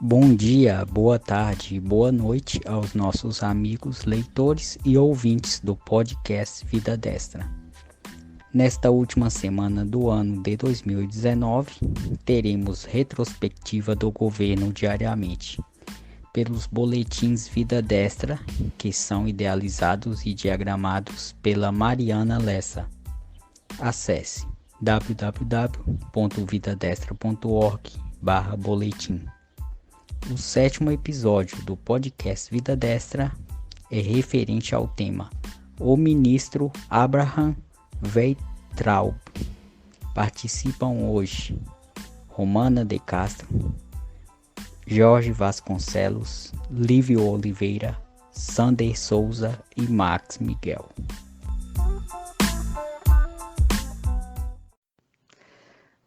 Bom dia, boa tarde e boa noite aos nossos amigos leitores e ouvintes do podcast Vida Destra. Nesta última semana do ano de 2019, teremos retrospectiva do governo diariamente, pelos boletins Vida Destra, que são idealizados e diagramados pela Mariana Lessa. Acesse www.vidadestra.org/boletim. O 7º episódio do podcast Vida Destra é referente ao tema O Ministro Abraham Weintraub. Participam hoje Romana de Castro, Jorge Vasconcelos, Lívio Oliveira, Sander Souza e Max Miguel.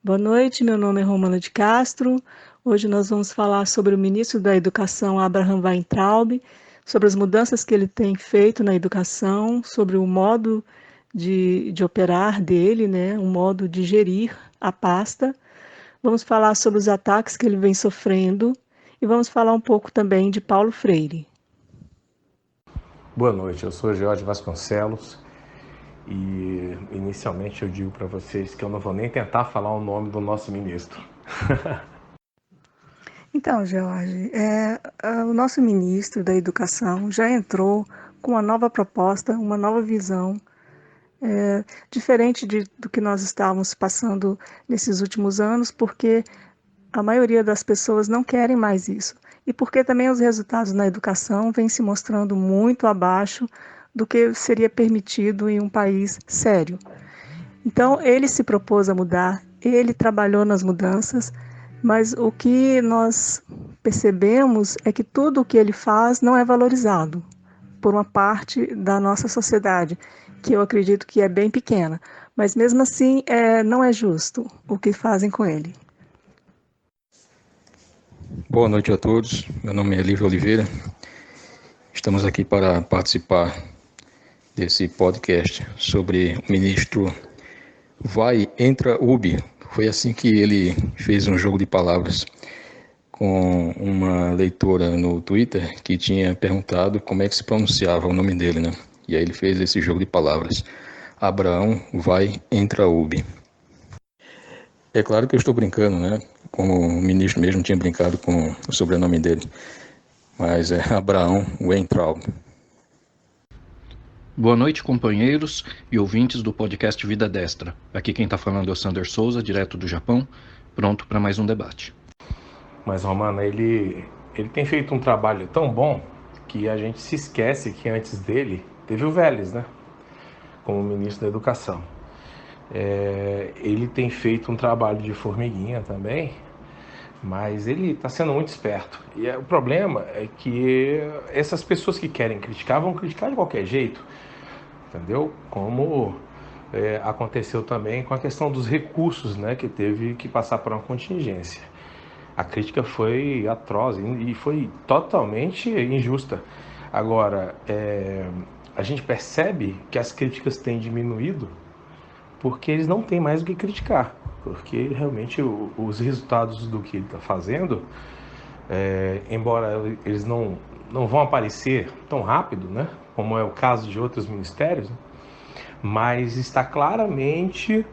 Boa noite, meu nome é Romana de Castro. Hoje nós vamos falar sobre o ministro da Educação, Abraham Weintraub, sobre as mudanças que ele tem feito na educação, sobre o modo de operar dele, o modo de gerir a pasta. Vamos falar sobre os ataques que ele vem sofrendo e vamos falar um pouco também de Paulo Freire. Boa noite, eu sou Jorge Vasconcelos. E inicialmente eu digo para vocês que eu não vou nem tentar falar o nome do nosso ministro. Então, Jorge, o nosso ministro da Educação já entrou com uma nova proposta, uma nova visão, diferente do que nós estávamos passando nesses últimos anos, porque a maioria das pessoas não querem mais isso. E porque também os resultados na educação vêm se mostrando muito abaixo do que seria permitido em um país sério. Então, ele se propôs a mudar, ele trabalhou nas mudanças, mas o que nós percebemos é que tudo o que ele faz não é valorizado por uma parte da nossa sociedade, que eu acredito que é bem pequena, mas mesmo assim não é justo o que fazem com ele. Boa noite a todos, meu nome é Lívio Oliveira, estamos aqui para participar desse podcast sobre o ministro Weintraub. Foi assim que ele fez um jogo de palavras com uma leitora no Twitter que tinha perguntado como é que se pronunciava o nome dele, né? E aí ele fez esse jogo de palavras, Abraham Weintraub. É claro que eu estou brincando, né? Como o ministro mesmo tinha brincado com o sobrenome dele, mas é Abraham Weintraub. Boa noite, companheiros e ouvintes do podcast Vida Destra. Aqui quem está falando é o Sander Souza, direto do Japão, pronto para mais um debate. Mas, Romana, ele tem feito um trabalho tão bom que a gente se esquece que antes dele teve o Vélez, né? Como ministro da Educação. Ele tem feito um trabalho de formiguinha também, mas ele está sendo muito esperto. E o problema é que essas pessoas que querem criticar vão criticar de qualquer jeito. Entendeu? Como aconteceu também com a questão dos recursos, né, que teve que passar por uma contingência. A crítica foi atroz e foi totalmente injusta. Agora, a gente percebe que as críticas têm diminuído porque eles não têm mais o que criticar. Porque realmente os resultados do que ele está fazendo, embora eles não vão aparecer tão rápido, né, como é o caso de outros ministérios, né, mas está claramente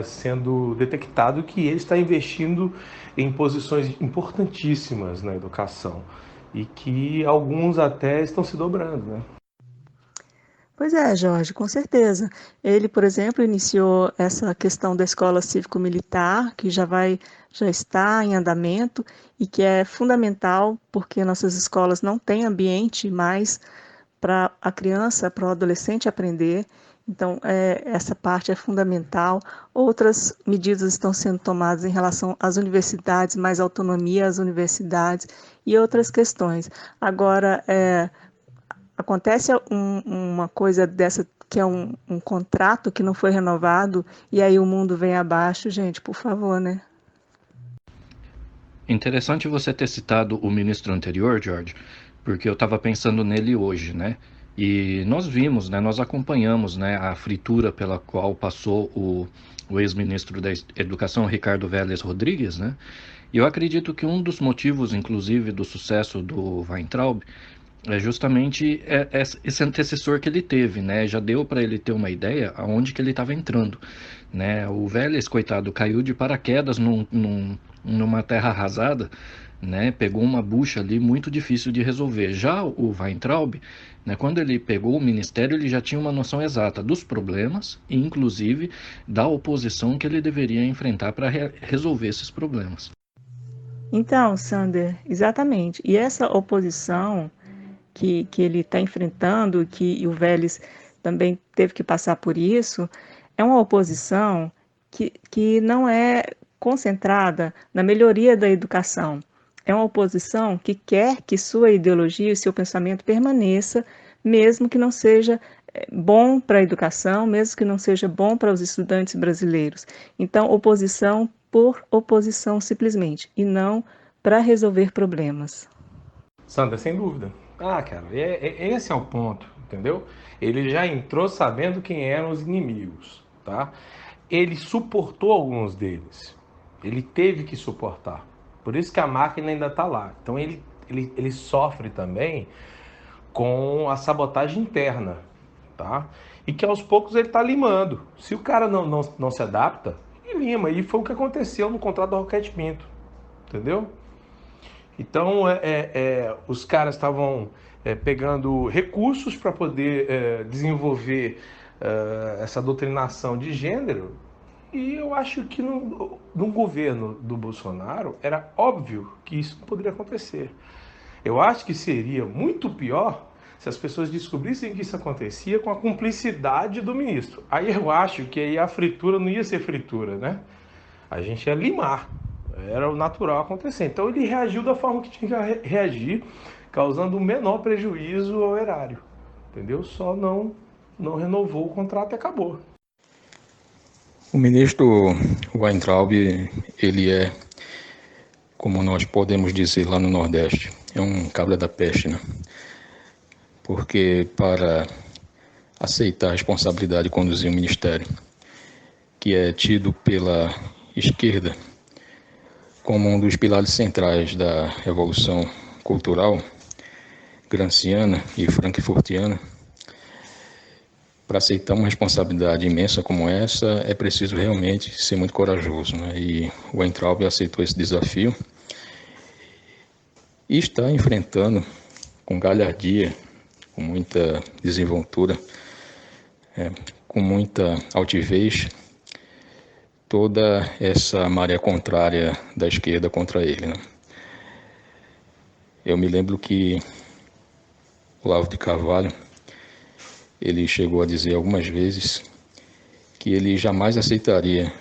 sendo detectado que ele está investindo em posições importantíssimas na educação e que alguns até estão se dobrando, né? Pois é, Jorge, com certeza. Ele, por exemplo, iniciou essa questão da escola cívico-militar, que já está em andamento e que é fundamental porque nossas escolas não têm ambiente mais para a criança, para o adolescente aprender. Então, essa parte é fundamental. Outras medidas estão sendo tomadas em relação às universidades, mais autonomia às universidades e outras questões. Agora, acontece uma coisa dessa, que é um contrato que não foi renovado, e aí o mundo vem abaixo, gente, por favor, né? Interessante você ter citado o ministro anterior, George, porque eu estava pensando nele hoje, né? E nós vimos, né, nós acompanhamos, né, a fritura pela qual passou o ex-ministro da Educação, Ricardo Vélez Rodrigues, né? E eu acredito que um dos motivos, inclusive, do sucesso do Weintraub é justamente esse antecessor que ele teve, né? Já deu para ele ter uma ideia aonde que ele estava entrando, né? O Vélez, coitado, caiu de paraquedas numa terra arrasada, né? Pegou uma bucha ali muito difícil de resolver. Já o Weintraub, né, quando ele pegou o ministério, ele já tinha uma noção exata dos problemas e, inclusive, da oposição que ele deveria enfrentar para resolver esses problemas. Então, Sander, exatamente. E essa oposição que ele está enfrentando, que o Vélez também teve que passar por isso, é uma oposição que não é concentrada na melhoria da educação. É uma oposição que quer que sua ideologia e seu pensamento permaneça, mesmo que não seja bom para a educação, mesmo que não seja bom para os estudantes brasileiros. Então, oposição por oposição simplesmente, e não para resolver problemas. Sandra, sem dúvida. Cara, esse é o ponto, entendeu? Ele já entrou sabendo quem eram os inimigos, tá? Ele suportou alguns deles. Ele teve que suportar. Por isso que a máquina ainda está lá. Então ele sofre também com a sabotagem interna, tá? E que aos poucos ele está limando. Se o cara não se adapta, ele lima. E foi o que aconteceu no contrato da Roquete Pinto, entendeu? Então, os caras estavam pegando recursos para poder desenvolver essa doutrinação de gênero, e eu acho que no governo do Bolsonaro era óbvio que isso não poderia acontecer. Eu acho que seria muito pior se as pessoas descobrissem que isso acontecia com a cumplicidade do ministro. Aí eu acho que aí a fritura não ia ser fritura, né? A gente ia limar. Era o natural acontecer. Então ele reagiu da forma que tinha que reagir, causando o menor prejuízo ao erário. Entendeu? Só não renovou o contrato e acabou. O ministro Weintraub, ele é, como nós podemos dizer lá no Nordeste, é um cabra da peste, né? Porque para aceitar a responsabilidade de conduzir um ministério que é tido pela esquerda como um dos pilares centrais da revolução cultural gramsciana e frankfurtiana, para aceitar uma responsabilidade imensa como essa, é preciso realmente ser muito corajoso, né? E o Weintraub aceitou esse desafio e está enfrentando com galhardia, com muita desenvoltura, com muita altivez, toda essa maré contrária da esquerda contra ele, né? Eu me lembro que Olavo de Carvalho, ele chegou a dizer algumas vezes que ele jamais aceitaria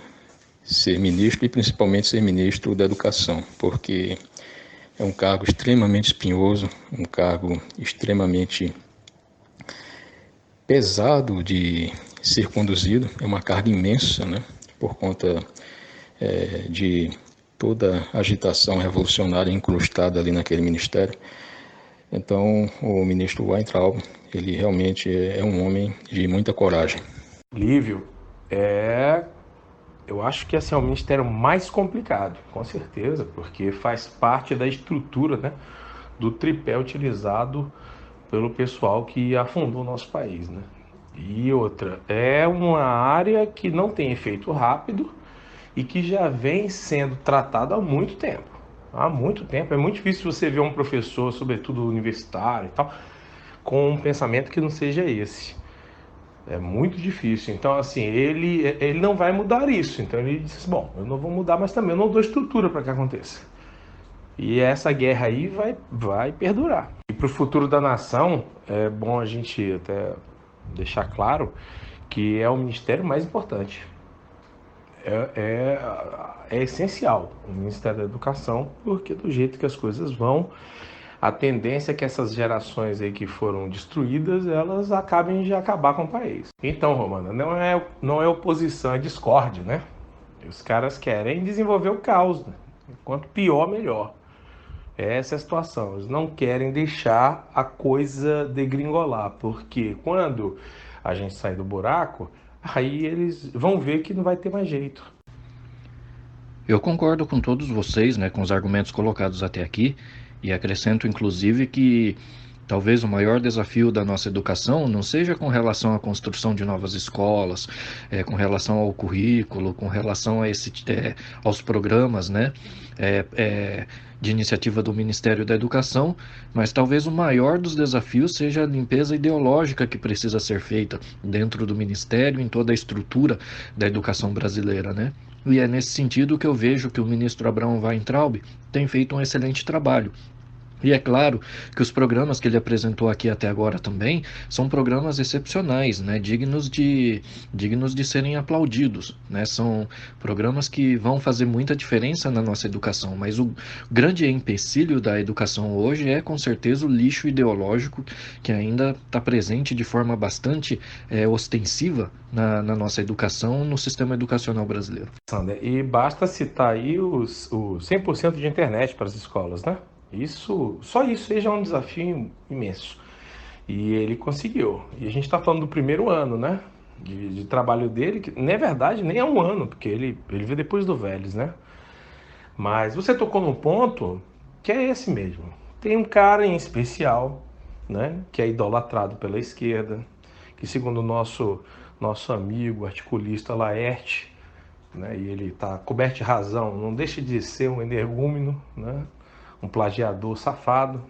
ser ministro e principalmente ser ministro da educação, porque é um cargo extremamente espinhoso, um cargo extremamente pesado de ser conduzido, é uma carga imensa, né? Por conta de toda a agitação revolucionária incrustada ali naquele ministério. Então, o ministro Weintraub, ele realmente é um homem de muita coragem. Lívio, eu acho que esse é o ministério mais complicado, com certeza, porque faz parte da estrutura, né, do tripé utilizado pelo pessoal que afundou o nosso país, né? E outra, é uma área que não tem efeito rápido e que já vem sendo tratada há muito tempo. Há muito tempo. É muito difícil você ver um professor, sobretudo universitário e tal, com um pensamento que não seja esse. É muito difícil. Então, assim, ele não vai mudar isso. Então, ele disse, bom, eu não vou mudar, mas também eu não dou estrutura para que aconteça. E essa guerra aí vai perdurar. E para o futuro da nação, é bom a gente até deixar claro que é o ministério mais importante. É essencial o Ministério da Educação, porque do jeito que as coisas vão, a tendência é que essas gerações aí que foram destruídas, elas acabem de acabar com o país. Então, Romana, não é oposição, é discórdia, né? Os caras querem desenvolver o caos, né? Quanto pior, melhor. Essa é a situação. Eles não querem deixar a coisa degringolar, porque quando a gente sair do buraco, aí eles vão ver que não vai ter mais jeito. Eu concordo com todos vocês, né, com os argumentos colocados até aqui, e acrescento inclusive que talvez o maior desafio da nossa educação não seja com relação à construção de novas escolas, com relação ao currículo, com relação a aos programas, né, é, é, de iniciativa do Ministério da Educação, mas talvez o maior dos desafios seja a limpeza ideológica que precisa ser feita dentro do Ministério, em toda a estrutura da educação brasileira, né? E é nesse sentido que eu vejo que o ministro Abraham Weintraub tem feito um excelente trabalho. E é claro que os programas que ele apresentou aqui até agora também são programas excepcionais, né? Dignos de serem aplaudidos, né? São programas que vão fazer muita diferença na nossa educação, mas o grande empecilho da educação hoje é com certeza o lixo ideológico que ainda está presente de forma bastante ostensiva na nossa educação, no sistema educacional brasileiro. Sander, e basta citar aí o 100% de internet para as escolas, né? Só isso aí já é um desafio imenso. E ele conseguiu. E a gente está falando do primeiro ano, né? De trabalho dele, que na verdade nem é um ano, porque ele veio depois do Vélez, né? Mas você tocou num ponto que é esse mesmo. Tem um cara em especial, né? Que é idolatrado pela esquerda, que segundo o nosso amigo articulista Laerte, né? E ele está coberto de razão, não deixa de ser um energúmeno, né? Um plagiador safado,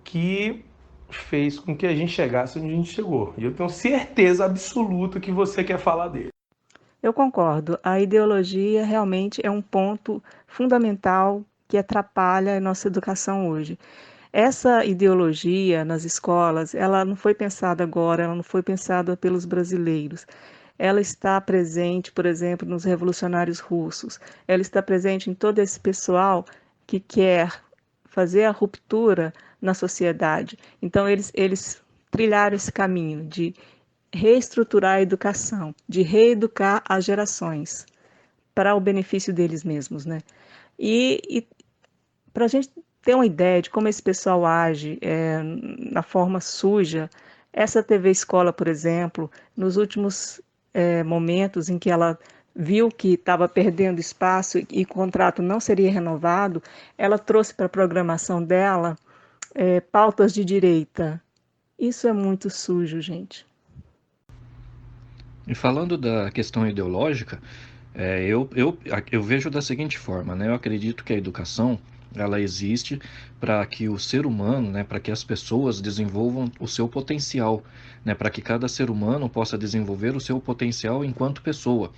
que fez com que a gente chegasse onde a gente chegou. E eu tenho certeza absoluta que você quer falar dele. Eu concordo. A ideologia realmente é um ponto fundamental que atrapalha a nossa educação hoje. Essa ideologia nas escolas, ela não foi pensada agora, ela não foi pensada pelos brasileiros. Ela está presente, por exemplo, nos revolucionários russos. Ela está presente em todo esse pessoal que quer fazer a ruptura na sociedade. Então, eles trilharam esse caminho de reestruturar a educação, de reeducar as gerações para o benefício deles mesmos, né? E para a gente ter uma ideia de como esse pessoal age na forma suja, essa TV Escola, por exemplo, nos últimos momentos em que ela viu que estava perdendo espaço e o contrato não seria renovado, ela trouxe para a programação dela pautas de direita. Isso é muito sujo, gente. E falando da questão ideológica, eu vejo da seguinte forma, né? Eu acredito que a educação ela existe para que o ser humano, né, para que as pessoas desenvolvam o seu potencial, né, para que cada ser humano possa desenvolver o seu potencial enquanto pessoa.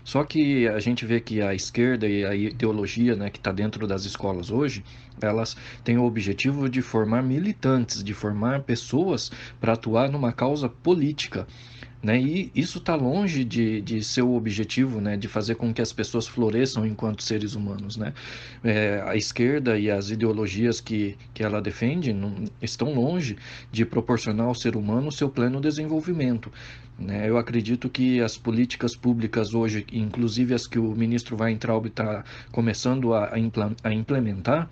Só que a gente vê que a esquerda e a ideologia, né, que está dentro das escolas hoje, elas têm o objetivo de formar militantes, de formar pessoas para atuar numa causa política. Né? E isso está longe de ser o objetivo, né? De fazer com que as pessoas floresçam enquanto seres humanos. Né? A esquerda e as ideologias que ela defende estão longe de proporcionar ao ser humano o seu pleno desenvolvimento. Né? Eu acredito que as políticas públicas hoje, inclusive as que o ministro Weintraub está começando a implementar,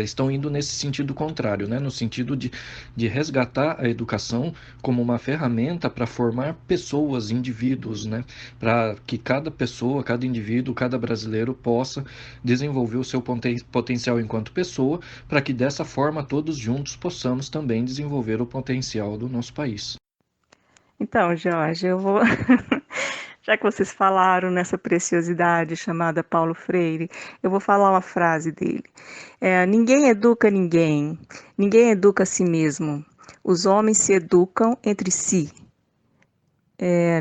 estão indo nesse sentido contrário, né? No sentido de resgatar a educação como uma ferramenta para formar pessoas, indivíduos, né? Para que cada pessoa, cada indivíduo, cada brasileiro possa desenvolver o seu potencial enquanto pessoa, para que dessa forma todos juntos possamos também desenvolver o potencial do nosso país. Então, Jorge, eu vou. Já que vocês falaram nessa preciosidade chamada Paulo Freire, eu vou falar uma frase dele. Ninguém educa ninguém, ninguém educa a si mesmo. Os homens se educam entre si,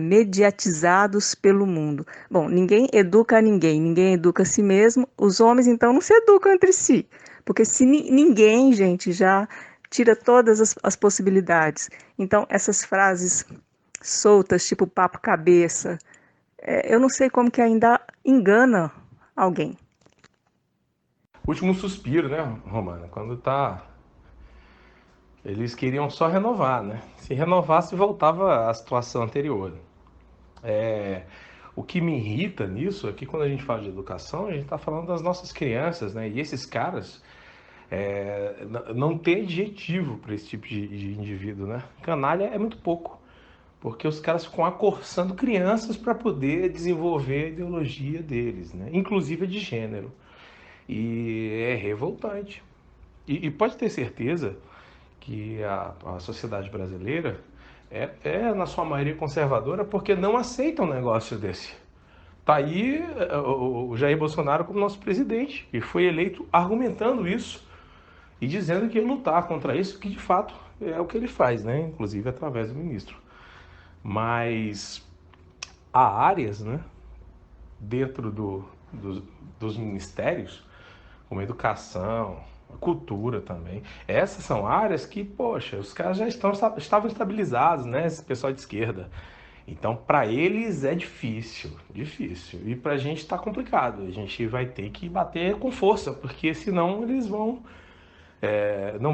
mediatizados pelo mundo. Bom, ninguém educa a ninguém, ninguém educa a si mesmo. Os homens, então, não se educam entre si, porque se ninguém, gente, já tira todas as possibilidades. Então, essas frases soltas, tipo papo cabeça, eu não sei como que ainda engana alguém. Último suspiro, né, Romana? Quando tá. Eles queriam só renovar, né? Se renovasse, voltava à situação anterior. O que me irrita nisso é que quando a gente fala de educação, a gente está falando das nossas crianças, né? E esses caras não tem adjetivo para esse tipo de indivíduo, né? Canalha é muito pouco. porque os caras ficam acorçando crianças para poder desenvolver a ideologia deles, né? Inclusive a de gênero. E é revoltante. E pode ter certeza que a sociedade brasileira na sua maioria, conservadora porque não aceita um negócio desse. Tá aí o Jair Bolsonaro como nosso presidente, que foi eleito argumentando isso e dizendo que ia lutar contra isso, que de fato é o que ele faz, né? Inclusive através do ministro. Mas há áreas, né, dentro dos ministérios, como educação, cultura também. Essas são áreas que, poxa, os caras já estavam estabilizados, né? Esse pessoal de esquerda. Então, para eles é difícil, difícil. E para a gente está complicado. A gente vai ter que bater com força, porque senão eles não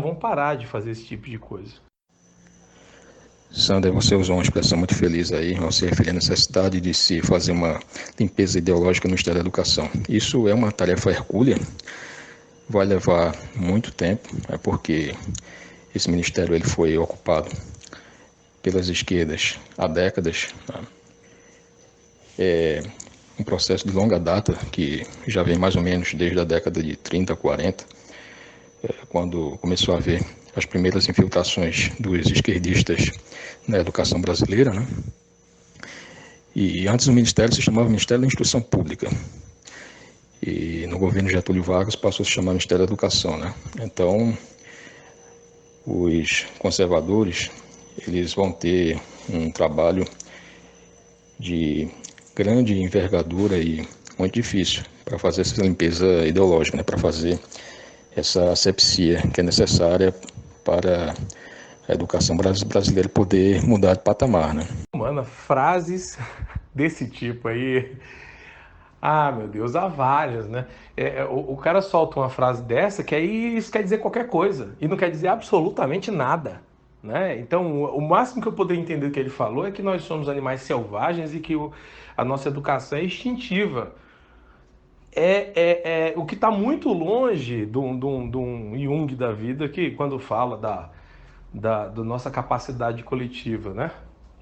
vão parar de fazer esse tipo de coisa. Sander, você usou uma expressão muito feliz aí, ao se referir à necessidade de se fazer uma limpeza ideológica no Ministério da Educação. Isso é uma tarefa hercúlea, vai levar muito tempo, porque esse ministério ele foi ocupado pelas esquerdas há décadas. É um processo de longa data, que já vem mais ou menos desde a década de 30, 40, quando começou a haver as primeiras infiltrações dos esquerdistas na educação brasileira, né? E antes o ministério se chamava Ministério da Instrução Pública. E no governo Getúlio Vargas passou a se chamar Ministério da Educação, né? Então, os conservadores, eles vão ter um trabalho de grande envergadura e muito difícil para fazer essa limpeza ideológica, né? Para fazer essa asepsia que é necessária para a educação brasileira poder mudar de patamar, né? Mano, frases desse tipo aí, meu Deus, há várias, né? O cara solta uma frase dessa que aí isso quer dizer qualquer coisa e não quer dizer absolutamente nada, né? Então, o máximo que eu poderia entender do que ele falou é que nós somos animais selvagens e que a nossa educação é instintiva. O que está muito longe de um Jung da vida, que quando fala da nossa capacidade coletiva, né?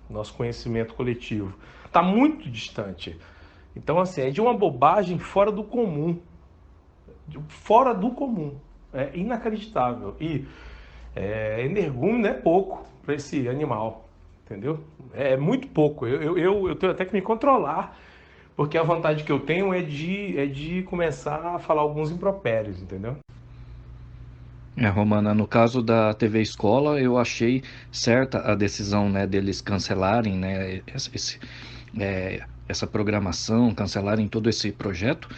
Nosso conhecimento coletivo. Está muito distante. Então, assim, é de uma bobagem fora do comum. Fora do comum. É inacreditável. E energúmeno é pouco para esse animal. Entendeu? É muito pouco. Eu tenho até que me controlar, porque a vontade que eu tenho é de começar a falar alguns impropérios, entendeu? Romana, no caso da TV Escola, eu achei certa a decisão, né, deles cancelarem, né, essa programação, cancelarem todo esse projeto,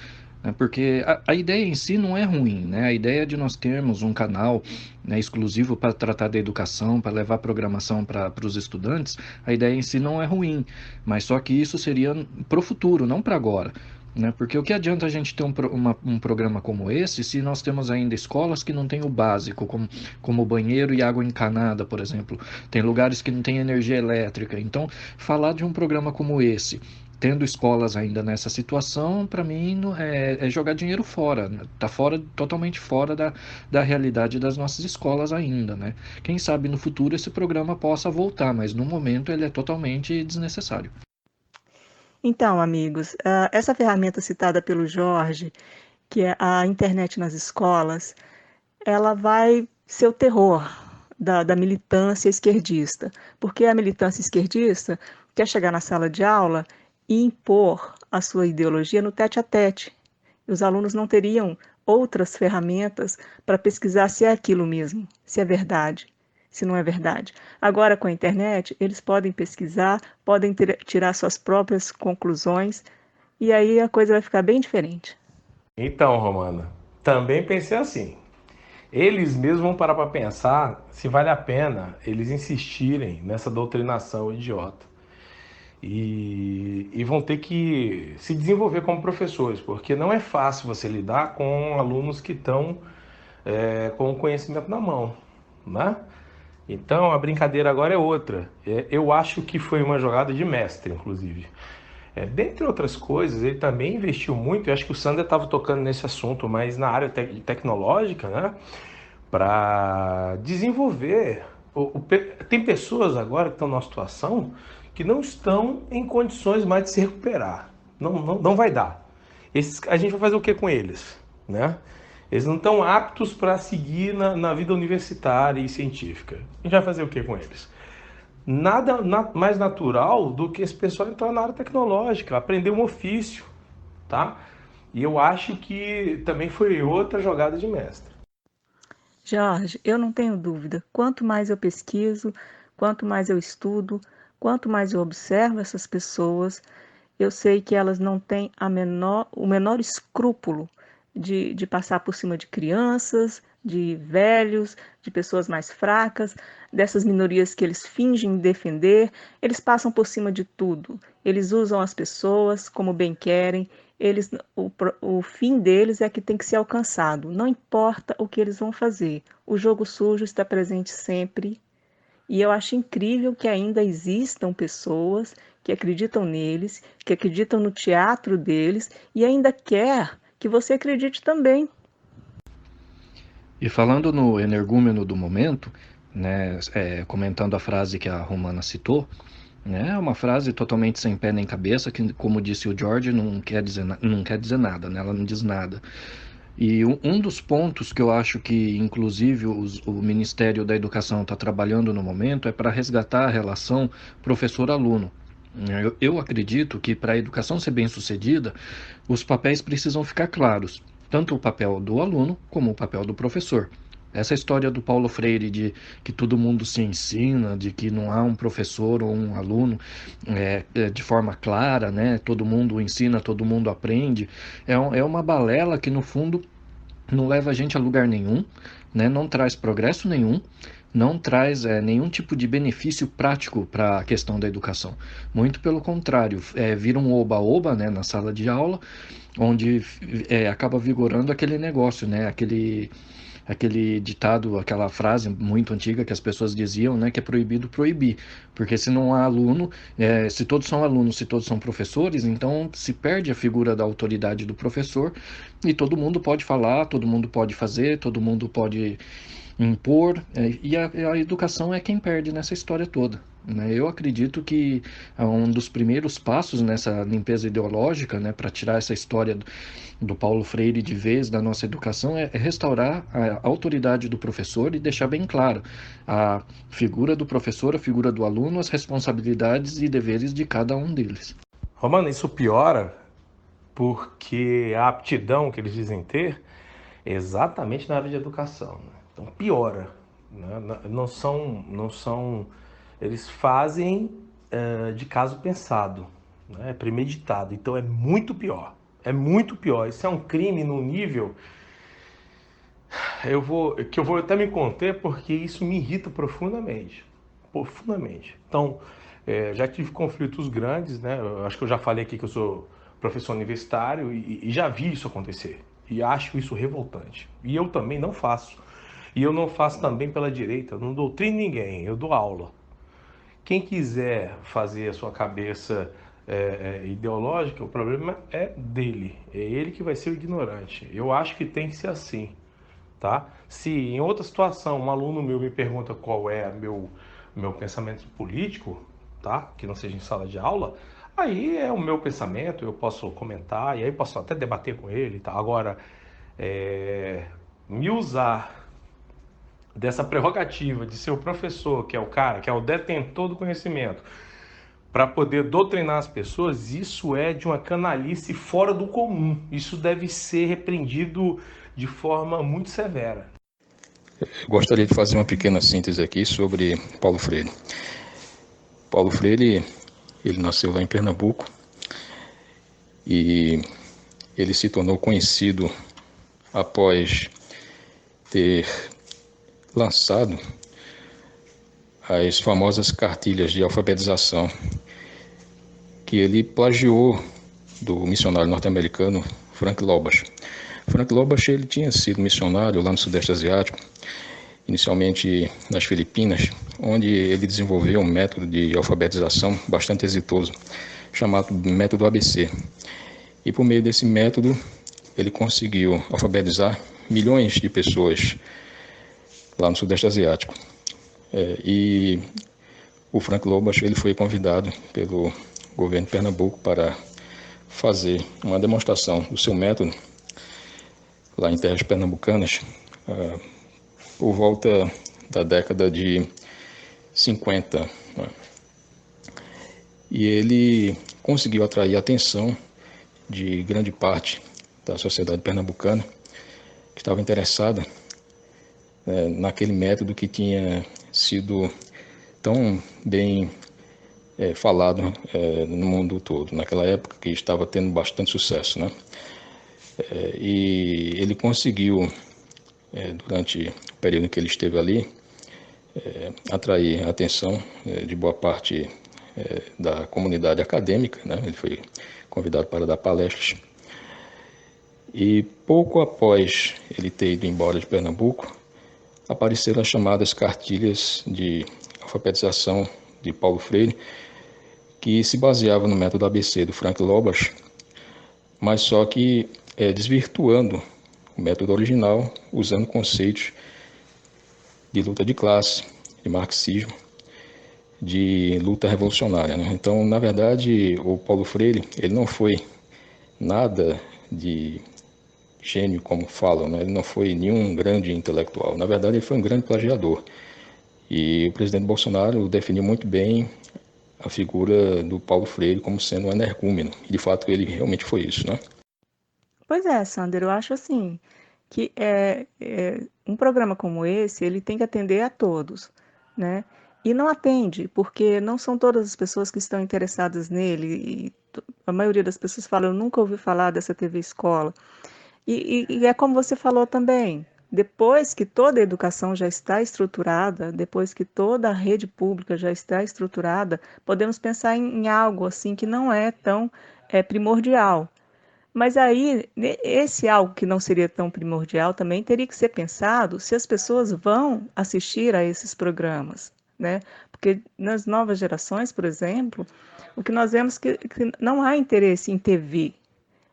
né, porque a ideia em si não é ruim, né? A ideia de nós termos um canal, né, exclusivo para tratar da educação, para levar programação para os estudantes, a ideia em si não é ruim, mas só que isso seria para o futuro, não para agora. Né? Porque o que adianta a gente ter um programa como esse se nós temos ainda escolas que não têm o básico, como banheiro e água encanada, por exemplo. Tem lugares que não tem energia elétrica. Então, falar de um programa como esse, tendo escolas ainda nessa situação, para mim é jogar dinheiro fora. Está totalmente fora da realidade das nossas escolas ainda. Né? Quem sabe no futuro esse programa possa voltar, mas no momento ele é totalmente desnecessário. Então, amigos, essa ferramenta citada pelo Jorge, que é a internet nas escolas, ela vai ser o terror da militância esquerdista, porque a militância esquerdista quer chegar na sala de aula e impor a sua ideologia no tete-a-tete. Os alunos não teriam outras ferramentas para pesquisar se é aquilo mesmo, se é verdade, se não é verdade. Agora, com a internet, eles podem pesquisar, podem tirar suas próprias conclusões, e aí a coisa vai ficar bem diferente. Então, Romana, também pensei assim. Eles mesmos vão parar para pensar se vale a pena eles insistirem nessa doutrinação idiota. E vão ter que se desenvolver como professores, porque não é fácil você lidar com alunos que estão com o conhecimento na mão, né? Então a brincadeira agora é outra. Eu acho que foi uma jogada de mestre, inclusive. Dentre outras coisas, ele também investiu muito, eu acho que o Sander estava tocando nesse assunto, mas na área tecnológica, né? Para desenvolver Tem pessoas agora que estão numa situação que não estão em condições mais de se recuperar. Não vai dar. A gente vai fazer o que com eles? Né? Eles não estão aptos para seguir na vida universitária e científica. A gente vai fazer o que com eles? Nada mais natural do que esse pessoal entrar na área tecnológica, aprender um ofício, tá? E eu acho que também foi outra jogada de mestre. Jorge, eu não tenho dúvida. Quanto mais eu pesquiso, quanto mais eu estudo, quanto mais eu observo essas pessoas, eu sei que elas não têm o menor escrúpulo de passar por cima de crianças, de velhos, de pessoas mais fracas, dessas minorias que eles fingem defender. Eles passam por cima de tudo. Eles usam as pessoas como bem querem. O fim deles é que tem que ser alcançado. Não importa o que eles vão fazer. O jogo sujo está presente sempre. E eu acho incrível que ainda existam pessoas que acreditam neles, que acreditam no teatro deles e ainda quer que você acredite também. E falando no energúmeno do momento, né, comentando a frase que a Romana citou, né, é uma frase totalmente sem pé nem cabeça, que, como disse o George, não quer dizer nada, né, ela não diz nada. E um dos pontos que eu acho que, inclusive, o Ministério da Educação está trabalhando no momento é para resgatar a relação professor-aluno. Eu acredito que para a educação ser bem-sucedida, os papéis precisam ficar claros, tanto o papel do aluno como o papel do professor. Essa história do Paulo Freire de que todo mundo se ensina, de que não há um professor ou um aluno de forma clara, né? Todo mundo ensina, todo mundo aprende, é uma balela que no fundo não leva a gente a lugar nenhum, né? Não traz progresso nenhum, não traz nenhum tipo de benefício prático para a questão da educação. Muito pelo contrário, vira um oba-oba, né, na sala de aula, onde acaba vigorando aquele negócio, né, aquele ditado, aquela frase muito antiga que as pessoas diziam, né, que é proibido proibir, porque se não há aluno, se todos são alunos, se todos são professores, então se perde a figura da autoridade do professor e todo mundo pode falar, todo mundo pode fazer, todo mundo pode impor, e a educação é quem perde nessa história toda, né? Eu acredito que um dos primeiros passos nessa limpeza ideológica, né, para tirar essa história do Paulo Freire de vez da nossa educação é restaurar a autoridade do professor e deixar bem claro a figura do professor, a figura do aluno, as responsabilidades e deveres de cada um deles. Romano, isso piora porque a aptidão que eles dizem ter é exatamente na área de educação, né? Então piora, né? Não são, eles fazem de caso pensado, né? É premeditado, então é muito pior. Isso é um crime no nível que eu vou até me conter porque isso me irrita profundamente. Então, já tive conflitos grandes, né? Eu acho que eu já falei aqui que eu sou professor universitário e já vi isso acontecer. E acho isso revoltante. E eu também não faço. E eu não faço também pela direita. Eu não doutrino ninguém, eu dou aula. Quem quiser fazer a sua cabeça ideológica, o problema é dele. É ele que vai ser o ignorante. Eu acho que tem que ser assim. Tá? Se em outra situação um aluno meu me pergunta qual é meu pensamento político, tá? Que não seja em sala de aula, aí é o meu pensamento, eu posso comentar e aí posso até debater com ele, tá? Agora, me usar dessa prerrogativa de ser o professor, que é o cara, que é o detentor do conhecimento, para poder doutrinar as pessoas, isso é de uma canalice fora do comum. Isso deve ser repreendido de forma muito severa. Eu gostaria de fazer uma pequena síntese aqui sobre Paulo Freire. Paulo Freire, ele nasceu lá em Pernambuco e ele se tornou conhecido após ter lançado as famosas cartilhas de alfabetização que ele plagiou do missionário norte-americano Frank Lobash. Frank Lobash ele tinha sido missionário lá no Sudeste Asiático, inicialmente nas Filipinas, onde ele desenvolveu um método de alfabetização bastante exitoso, chamado método ABC. E por meio desse método, ele conseguiu alfabetizar milhões de pessoas lá no Sudeste Asiático. E o Frank Lobas ele foi convidado pelo governo de Pernambuco para fazer uma demonstração do seu método lá em terras pernambucanas, por volta da década de 50. Né? E ele conseguiu atrair a atenção de grande parte da sociedade pernambucana que estava interessada naquele método que tinha sido tão bem falado no mundo todo, naquela época que estava tendo bastante sucesso, né? E ele conseguiu, durante o período em que ele esteve ali, atrair a atenção de boa parte da comunidade acadêmica, né? Ele foi convidado para dar palestras. E pouco após ele ter ido embora de Pernambuco, apareceram as chamadas cartilhas de alfabetização de Paulo Freire, que se baseava no método ABC do Frank Lobas, mas só que desvirtuando o método original, usando conceitos de luta de classe, de marxismo, de luta revolucionária, né? Então, na verdade, o Paulo Freire ele não foi nada de gênio, como falam, né? Ele não foi nenhum grande intelectual. Na verdade, ele foi um grande plagiador. E o presidente Bolsonaro definiu muito bem a figura do Paulo Freire como sendo um energúmeno. E, de fato, ele realmente foi isso, né? Pois é, Sander, eu acho assim que um programa como esse, ele tem que atender a todos, né? E não atende, porque não são todas as pessoas que estão interessadas nele. E a maioria das pessoas fala, eu nunca ouvi falar dessa TV Escola. E é como você falou também, depois que toda a educação já está estruturada, depois que toda a rede pública já está estruturada, podemos pensar em algo assim que não é tão primordial. Mas aí, esse algo que não seria tão primordial também teria que ser pensado se as pessoas vão assistir a esses programas, né? Porque nas novas gerações, por exemplo, o que nós vemos que não há interesse em TV.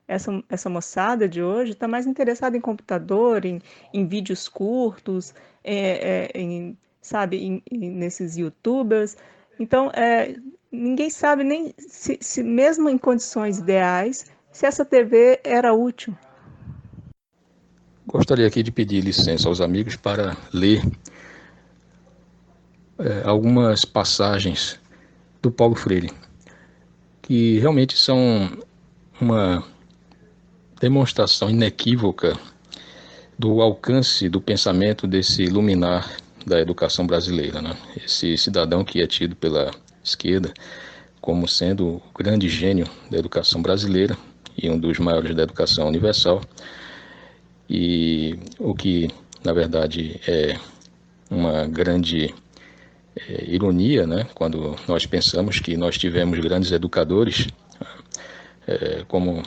Essa moçada de hoje está mais interessada em computador, em vídeos curtos, sabe, nesses YouTubers. Então, ninguém sabe nem se mesmo em condições ideais, se essa TV era útil. Gostaria aqui de pedir licença aos amigos para ler algumas passagens do Paulo Freire, que realmente são uma demonstração inequívoca do alcance do pensamento desse luminar da educação brasileira, né? Esse cidadão que é tido pela esquerda como sendo o grande gênio da educação brasileira e um dos maiores da educação universal, e o que, na verdade, é uma grande ironia, né? Quando nós pensamos que nós tivemos grandes educadores, como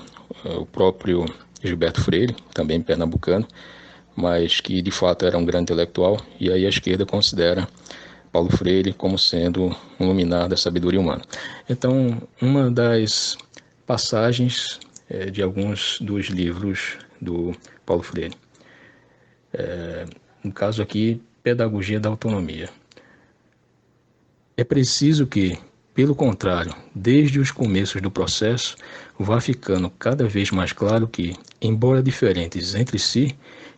o próprio Gilberto Freire, também pernambucano, mas que de fato era um grande intelectual, e aí a esquerda considera Paulo Freire como sendo um luminar da sabedoria humana. Então, uma das passagens de alguns dos livros do Paulo Freire, no caso aqui, Pedagogia da Autonomia. É preciso que, pelo contrário, desde os começos do processo, vá ficando cada vez mais claro que, embora diferentes entre si,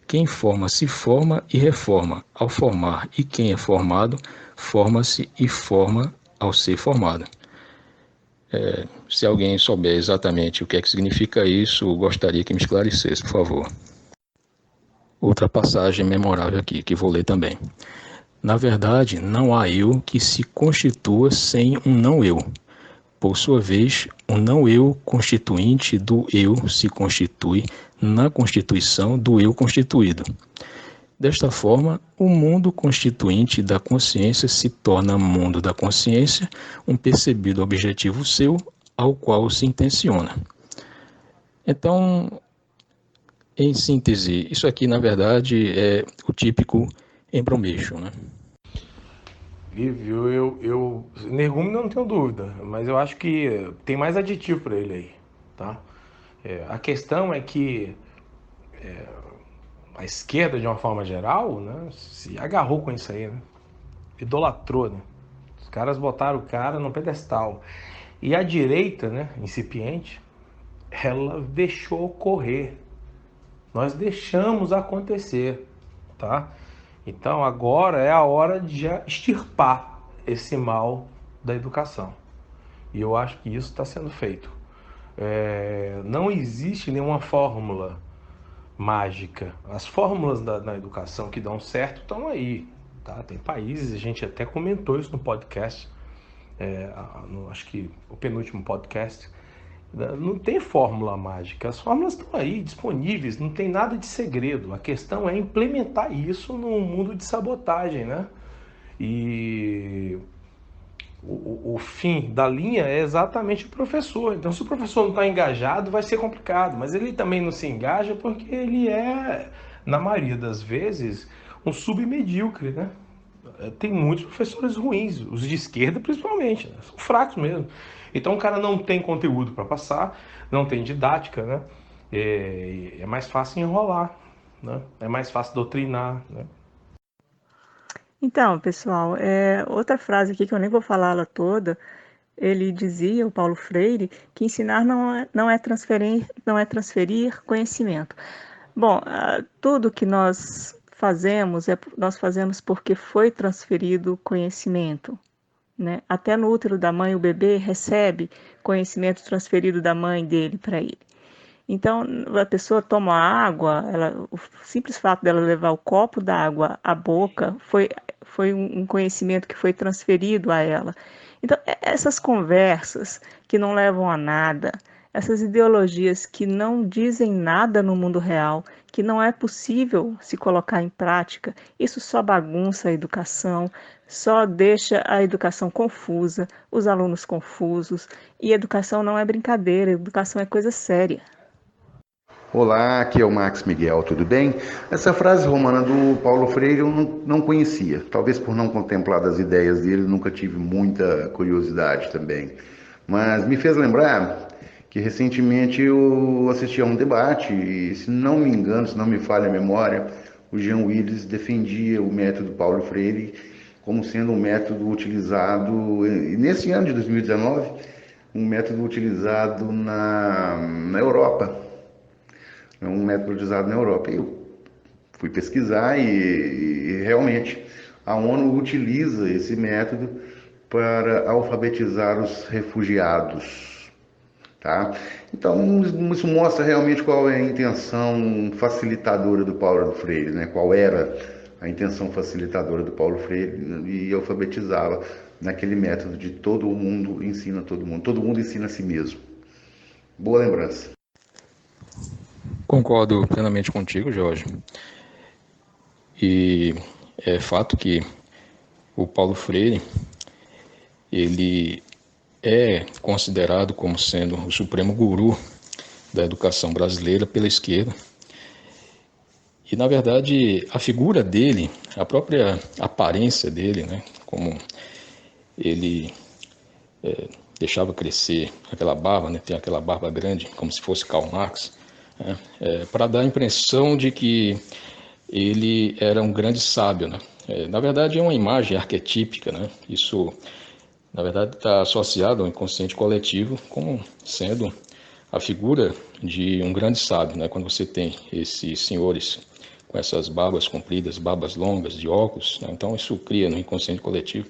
quem forma se forma e reforma ao formar, e quem é formado, forma-se e forma ao ser formado. Se alguém souber exatamente o que é que significa isso, gostaria que me esclarecesse, por favor. Outra passagem memorável aqui, que vou ler também. Na verdade, não há eu que se constitua sem um não-eu. Por sua vez, o não-eu constituinte do eu se constitui na constituição do eu constituído. Desta forma, o mundo constituinte da consciência se torna mundo da consciência, um percebido objetivo seu, ao qual se intenciona. Então, em síntese, isso aqui, na verdade, é o típico embromation, né? Lívio, energúmeno eu não tenho dúvida, mas eu acho que tem mais aditivo para ele aí, tá? A questão é que a esquerda, de uma forma geral, né, se agarrou com isso aí, né? idolatrou, né? Os caras botaram o cara no pedestal. E a direita, né, incipiente, ela deixou ocorrer. Nós deixamos acontecer, tá? Então agora é a hora de extirpar esse mal da educação. E eu acho que isso está sendo feito. Não existe nenhuma fórmula mágica. As fórmulas na educação que dão certo estão aí. Tá? Tem países, a gente até comentou isso no podcast, acho que o penúltimo podcast. Não tem fórmula mágica, as fórmulas estão aí disponíveis, não tem nada de segredo. A questão é implementar isso num mundo de sabotagem, né? E o fim da linha é exatamente o professor. Então, se o professor não está engajado, vai ser complicado. Mas ele também não se engaja porque ele é, na maioria das vezes, um submedíocre, né? Tem muitos professores ruins, os de esquerda principalmente, né? São fracos mesmo. Então o cara não tem conteúdo para passar, não tem didática, né? É mais fácil enrolar, né? É mais fácil doutrinar, né? Então, pessoal, outra frase aqui que eu nem vou falá-la toda, ele dizia, o Paulo Freire, que ensinar não é transferir conhecimento. Bom, tudo que nós fazemos, nós fazemos porque foi transferido conhecimento, né? Até no útero da mãe, o bebê recebe conhecimento transferido da mãe dele para ele. Então, a pessoa toma água, o simples fato dela levar o copo d'água à boca foi um conhecimento que foi transferido a ela. Então, essas conversas que não levam a nada, essas ideologias que não dizem nada no mundo real, que não é possível se colocar em prática, isso só bagunça a educação, só deixa a educação confusa, os alunos confusos, e educação não é brincadeira, educação é coisa séria. Olá, aqui é o Max Miguel, tudo bem? Essa frase romana do Paulo Freire eu não conhecia, talvez por não contemplar das ideias dele, nunca tive muita curiosidade também. Mas me fez lembrar que recentemente eu assisti a um debate e, se não me engano, se não me falha a memória, o Jean Willis defendia o método Paulo Freire como sendo um método utilizado, nesse ano de 2019, um método utilizado na Europa. É um método usado na Europa. Eu fui pesquisar e realmente a ONU utiliza esse método para alfabetizar os refugiados. Tá? Então, isso mostra realmente qual é a intenção facilitadora do Paulo Freire, né? Qual era a intenção facilitadora do Paulo Freire, e alfabetizá-la naquele método de todo mundo ensina todo mundo ensina a si mesmo. Boa lembrança. Concordo plenamente contigo, Jorge. E é fato que o Paulo Freire, ele é considerado como sendo o supremo guru da educação brasileira pela esquerda. E, na verdade, a figura dele, a própria aparência dele, né, como ele deixava crescer aquela barba, né, tem aquela barba grande, como se fosse Karl Marx, para dar a impressão de que ele era um grande sábio, né? Na verdade, é uma imagem arquetípica, né? Isso, na verdade, está associado ao inconsciente coletivo como sendo a figura de um grande sábio, né? Quando você tem esses senhores com essas barbas compridas, barbas longas, de óculos, né? Então isso cria no inconsciente coletivo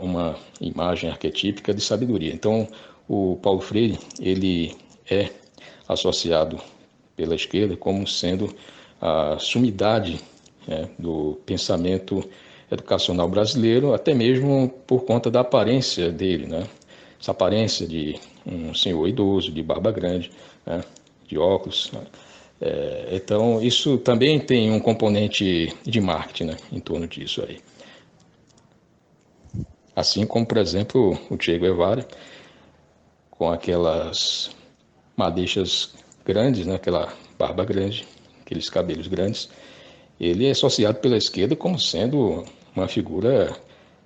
uma imagem arquetípica de sabedoria. Então, o Paulo Freire, ele é associado pela esquerda como sendo a sumidade do pensamento educacional brasileiro, até mesmo por conta da aparência dele, né? Essa aparência de um senhor idoso, de barba grande, né? De óculos, né? Então, isso também tem um componente de marketing, né? Em torno disso aí. Assim como, por exemplo, o Che Guevara, com aquelas madeixas grandes, né? Aquela barba grande, aqueles cabelos grandes, ele é associado pela esquerda como sendo uma figura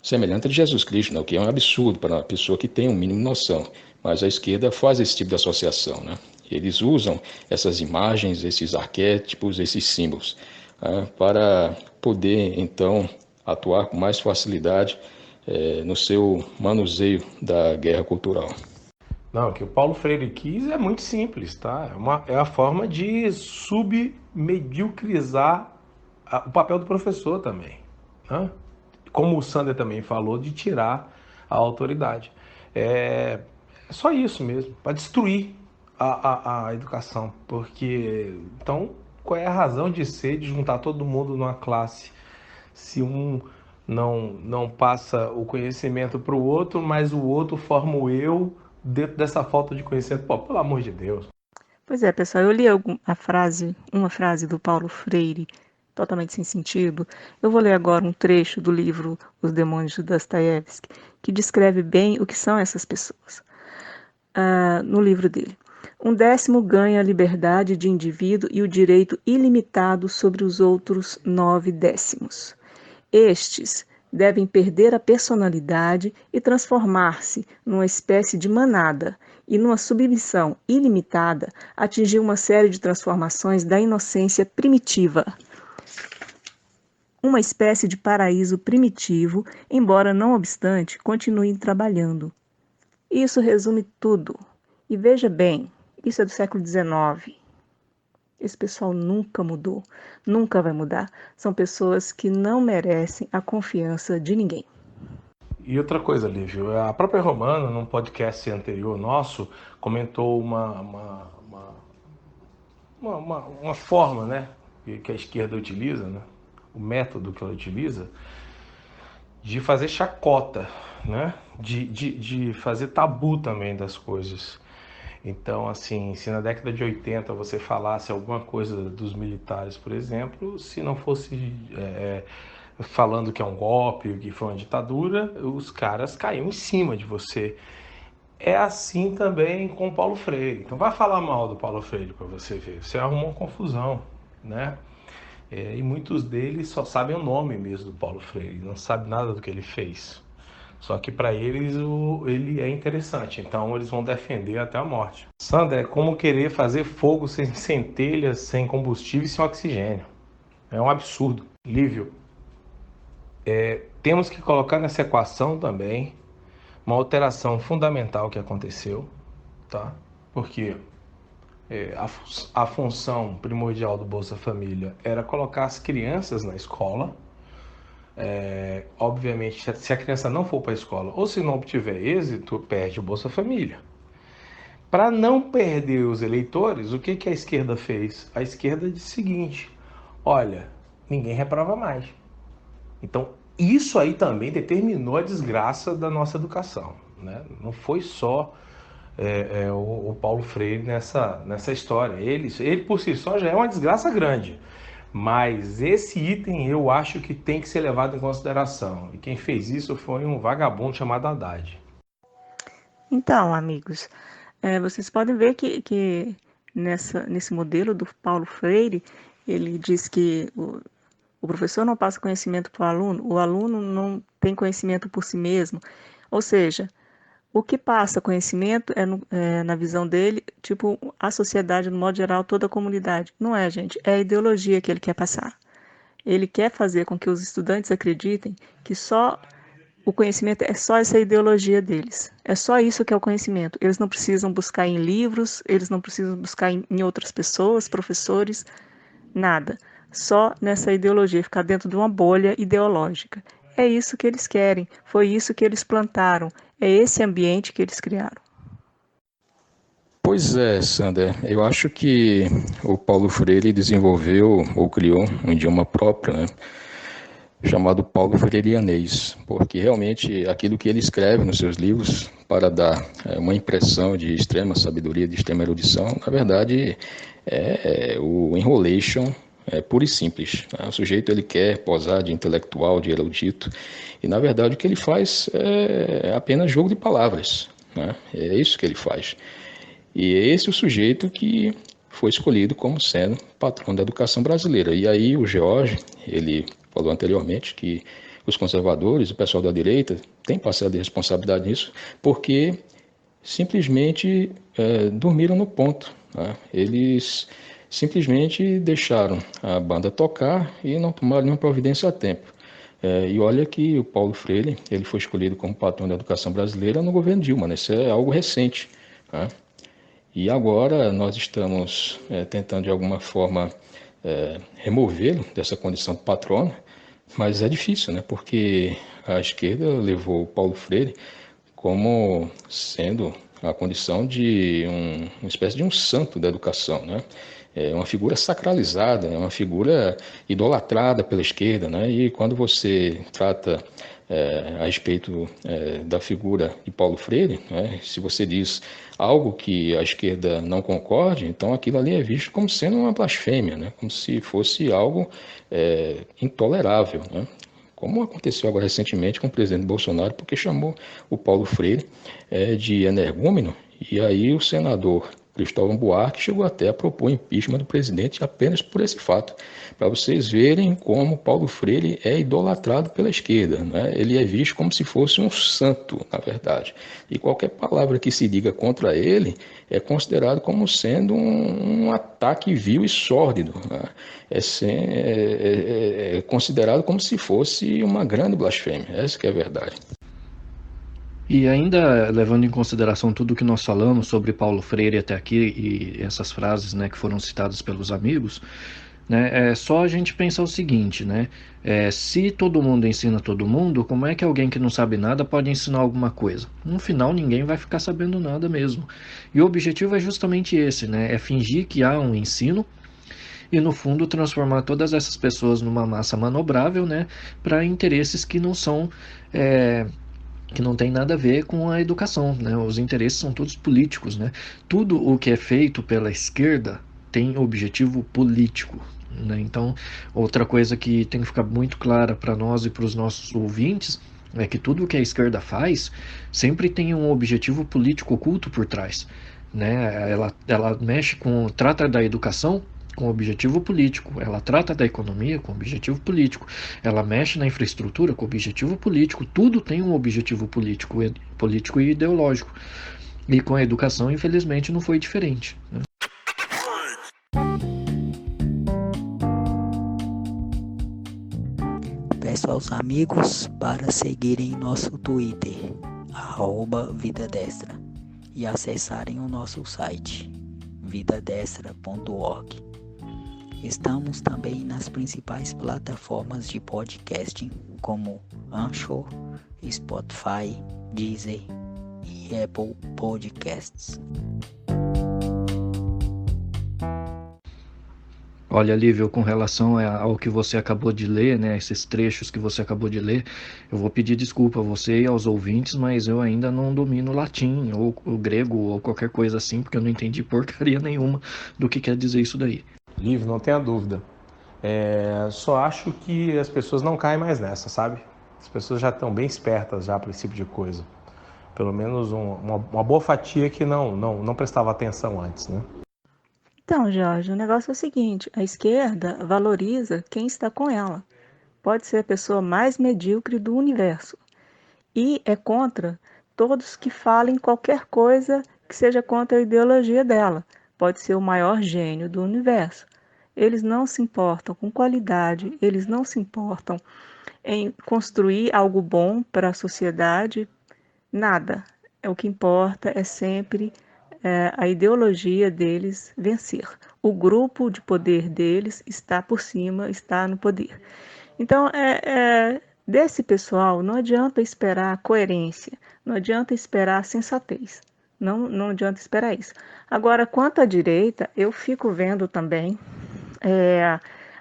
semelhante a de Jesus Cristo, né? O que é um absurdo para uma pessoa que tem um mínimo de noção. Mas a esquerda faz esse tipo de associação, né? Eles usam essas imagens, esses arquétipos, esses símbolos, para poder, então, atuar com mais facilidade no seu manuseio da guerra cultural. Não, o que o Paulo Freire quis é muito simples, tá? É a forma de submediocrizar o papel do professor também, né? Como o Sander também falou, de tirar a autoridade. É só isso mesmo, para destruir a educação. Porque, então, qual é a razão de ser de juntar todo mundo numa classe se um não passa o conhecimento para o outro, mas o outro forma o eu dentro dessa falta de conhecimento? Pô, pelo amor de Deus. Pois é, pessoal, eu li uma frase do Paulo Freire, totalmente sem sentido. Eu vou ler agora um trecho do livro Os Demônios de Dostoiévski, que descreve bem o que são essas pessoas. No livro dele. 1/10 ganha a liberdade de indivíduo e o direito ilimitado sobre os outros 9/10. Estes devem perder a personalidade e transformar-se numa espécie de manada e, numa submissão ilimitada, atingir uma série de transformações da inocência primitiva. Uma espécie de paraíso primitivo, embora, não obstante, continuem trabalhando. Isso resume tudo. E veja bem, isso é do século XIX. Esse pessoal nunca mudou, nunca vai mudar. São pessoas que não merecem a confiança de ninguém. E outra coisa, Lívio, a própria Romana, num podcast anterior nosso, comentou uma forma, né, que a esquerda utiliza, né, o método que ela utiliza, de fazer chacota, né, de fazer tabu também das coisas. Então, assim, se na década de 80 você falasse alguma coisa dos militares, por exemplo, se não fosse falando que é um golpe, que foi uma ditadura, os caras caíam em cima de você. É assim também com o Paulo Freire. Então vai falar mal do Paulo Freire para você ver. Você arrumou uma confusão, né? E muitos deles só sabem o nome mesmo do Paulo Freire, não sabem nada do que ele fez. Só que para eles ele é interessante, então eles vão defender até a morte. Sandra, é como querer fazer fogo sem telhas, sem combustível e sem oxigênio. É um absurdo. Lívio, temos que colocar nessa equação também uma alteração fundamental que aconteceu, tá? Porque a função primordial do Bolsa Família era colocar as crianças na escola. Obviamente, se a criança não for para a escola ou se não obtiver êxito, perde o Bolsa Família. Para não perder os eleitores, o que a esquerda fez? A esquerda disse o seguinte: olha, ninguém reprova mais. Então, isso aí também determinou a desgraça da nossa educação, né? Não foi só o Paulo Freire nessa história. Ele por si só já é uma desgraça grande. Mas esse item eu acho que tem que ser levado em consideração. E quem fez isso foi um vagabundo chamado Haddad. Então, amigos, vocês podem ver que nesse modelo do Paulo Freire, ele diz que o professor não passa conhecimento para o aluno não tem conhecimento por si mesmo. Ou seja, o que passa conhecimento na visão dele, tipo, a sociedade, no modo geral, toda a comunidade. Não é, gente, é a ideologia que ele quer passar. Ele quer fazer com que os estudantes acreditem que só o conhecimento é só essa ideologia deles. É só isso que é o conhecimento. Eles não precisam buscar em livros, eles não precisam buscar em outras pessoas, professores, nada. Só nessa ideologia, ficar dentro de uma bolha ideológica. É isso que eles querem, foi isso que eles plantaram, é esse ambiente que eles criaram. Pois é, Sander, eu acho que o Paulo Freire desenvolveu ou criou um idioma próprio, né, chamado Paulo Freirianês, porque realmente aquilo que ele escreve nos seus livros para dar uma impressão de extrema sabedoria, de extrema erudição, na verdade é o enrolation puro e simples. O sujeito ele quer posar de intelectual, de erudito, e na verdade o que ele faz é apenas jogo de palavras, né? É isso que ele faz. E é esse o sujeito que foi escolhido como sendo patrão da educação brasileira. E aí o George, ele falou anteriormente que os conservadores, o pessoal da direita, tem parcela de responsabilidade nisso, porque simplesmente dormiram no ponto, né? Eles simplesmente deixaram a banda tocar e não tomaram nenhuma providência a tempo. E olha que o Paulo Freire, ele foi escolhido como patrão da educação brasileira no governo Dilma, né? Isso é algo recente, né? E agora nós estamos tentando de alguma forma removê-lo dessa condição de patrono, mas é difícil, né? Porque a esquerda levou o Paulo Freire como sendo a condição de uma espécie de um santo da educação, né? É uma figura sacralizada, é uma figura idolatrada pela esquerda, né? E quando você trata a respeito da figura de Paulo Freire, né? Se você diz algo que a esquerda não concorde, então aquilo ali é visto como sendo uma blasfêmia, né? Como se fosse algo intolerável, né? Como aconteceu agora recentemente com o presidente Bolsonaro, porque chamou o Paulo Freire de energúmeno, e aí o senador Cristóvão Buarque chegou até a propor impeachment do presidente apenas por esse fato, para vocês verem como Paulo Freire é idolatrado pela esquerda, né? Ele é visto como se fosse um santo, na verdade, e qualquer palavra que se diga contra ele é considerado como sendo um ataque vil e sórdido, né? É considerado como se fosse uma grande blasfêmia, essa que é a verdade. E ainda levando em consideração tudo que nós falamos sobre Paulo Freire até aqui e essas frases, né, que foram citadas pelos amigos, né, é só a gente pensar o seguinte, né, se todo mundo ensina todo mundo, como é que alguém que não sabe nada pode ensinar alguma coisa? No final ninguém vai ficar sabendo nada mesmo. E o objetivo é justamente esse, né, é fingir que há um ensino e no fundo transformar todas essas pessoas numa massa manobrável, né, para interesses que não são que não tem nada a ver com a educação, né? Os interesses são todos políticos, né? Tudo o que é feito pela esquerda tem objetivo político, né? Então, outra coisa que tem que ficar muito clara para nós e para os nossos ouvintes é que tudo o que a esquerda faz sempre tem um objetivo político oculto por trás, né? Ela mexe com, trata da educação com objetivo político, ela trata da economia com objetivo político, ela mexe na infraestrutura com objetivo político, tudo tem um objetivo político e ideológico. E com a educação, infelizmente, não foi diferente, né? Peço aos amigos para seguirem nosso Twitter, @VidaDestra, e acessarem o nosso site, vidadestra.org. Estamos também nas principais plataformas de podcasting, como Anchor, Spotify, Deezer e Apple Podcasts. Olha, Lívia, com relação ao que você acabou de ler, né, esses trechos que você acabou de ler, eu vou pedir desculpa a você e aos ouvintes, mas eu ainda não domino latim, ou o grego, ou qualquer coisa assim, porque eu não entendi porcaria nenhuma do que quer dizer isso daí. Livre, não tenha dúvida. Só acho que as pessoas não caem mais nessa, sabe? As pessoas já estão bem espertas já para esse tipo de coisa. Pelo menos uma boa fatia que não prestava atenção antes, né? Então, Jorge, o negócio é o seguinte: a esquerda valoriza quem está com ela. Pode ser a pessoa mais medíocre do universo. E é contra todos que falem qualquer coisa que seja contra a ideologia dela. Pode ser o maior gênio do universo. Eles não se importam com qualidade, eles não se importam em construir algo bom para a sociedade, nada. O que importa é sempre a ideologia deles vencer. O grupo de poder deles está por cima, está no poder. Então, desse pessoal, não adianta esperar coerência, não adianta esperar sensatez, não adianta esperar isso. Agora, quanto à direita, eu fico vendo também,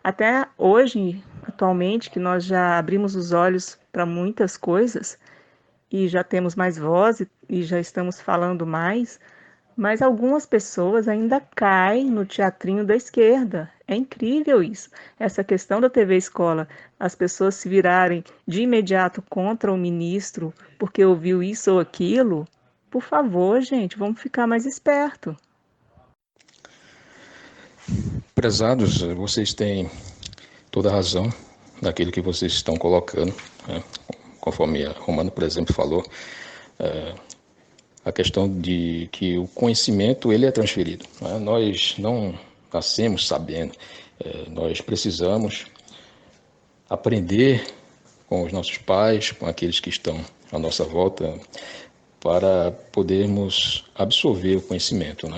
até hoje, atualmente, que nós já abrimos os olhos para muitas coisas e já temos mais voz e já estamos falando mais, mas algumas pessoas ainda caem no teatrinho da esquerda. É incrível isso. Essa questão da TV Escola, as pessoas se virarem de imediato contra o ministro porque ouviu isso ou aquilo. Por favor, gente, vamos ficar mais esperto. Prezados, vocês têm toda a razão naquilo que vocês estão colocando, né? Conforme a Romano, por exemplo, falou, a questão de que o conhecimento ele é transferido, né? Nós não nascemos sabendo, nós precisamos aprender com os nossos pais, com aqueles que estão à nossa volta, para podermos absorver o conhecimento, né?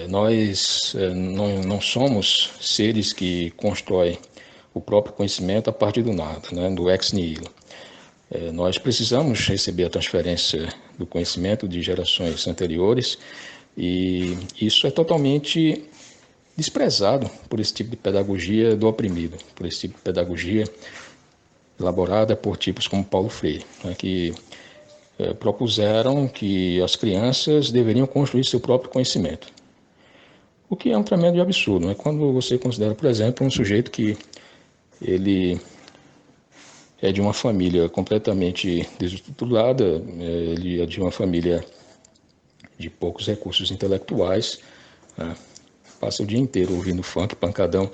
Nós não somos seres que constroem o próprio conhecimento a partir do nada, né? Do ex nihilo. Nós precisamos receber a transferência do conhecimento de gerações anteriores e isso é totalmente desprezado por esse tipo de pedagogia do oprimido, por esse tipo de pedagogia elaborada por tipos como Paulo Freire, né, que propuseram que as crianças deveriam construir seu próprio conhecimento. O que é um tremendo absurdo, né? Quando você considera, por exemplo, um sujeito que ele é de uma família completamente desestruturada, ele é de uma família de poucos recursos intelectuais, né? Passa o dia inteiro ouvindo funk, pancadão.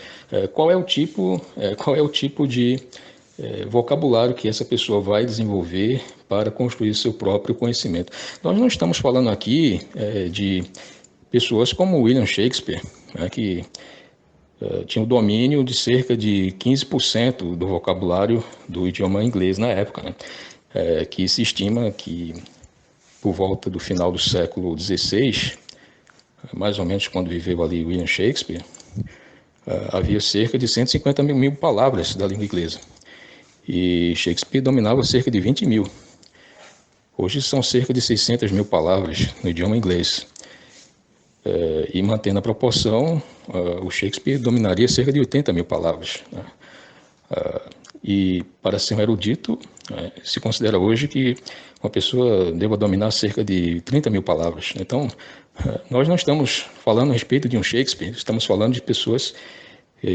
Qual é o tipo de vocabulário que essa pessoa vai desenvolver para construir seu próprio conhecimento? Nós não estamos falando aqui de pessoas como William Shakespeare, né, que tinha o domínio de cerca de 15% do vocabulário do idioma inglês na época, né? Que se estima que por volta do final do século XVI, mais ou menos quando viveu ali William Shakespeare, havia cerca de 150 mil palavras da língua inglesa. E Shakespeare dominava cerca de 20 mil. Hoje são cerca de 600 mil palavras no idioma inglês. E mantendo a proporção, o Shakespeare dominaria cerca de 80 mil palavras. E para ser um erudito, se considera hoje que uma pessoa deva dominar cerca de 30 mil palavras. Então, nós não estamos falando a respeito de um Shakespeare, estamos falando de pessoas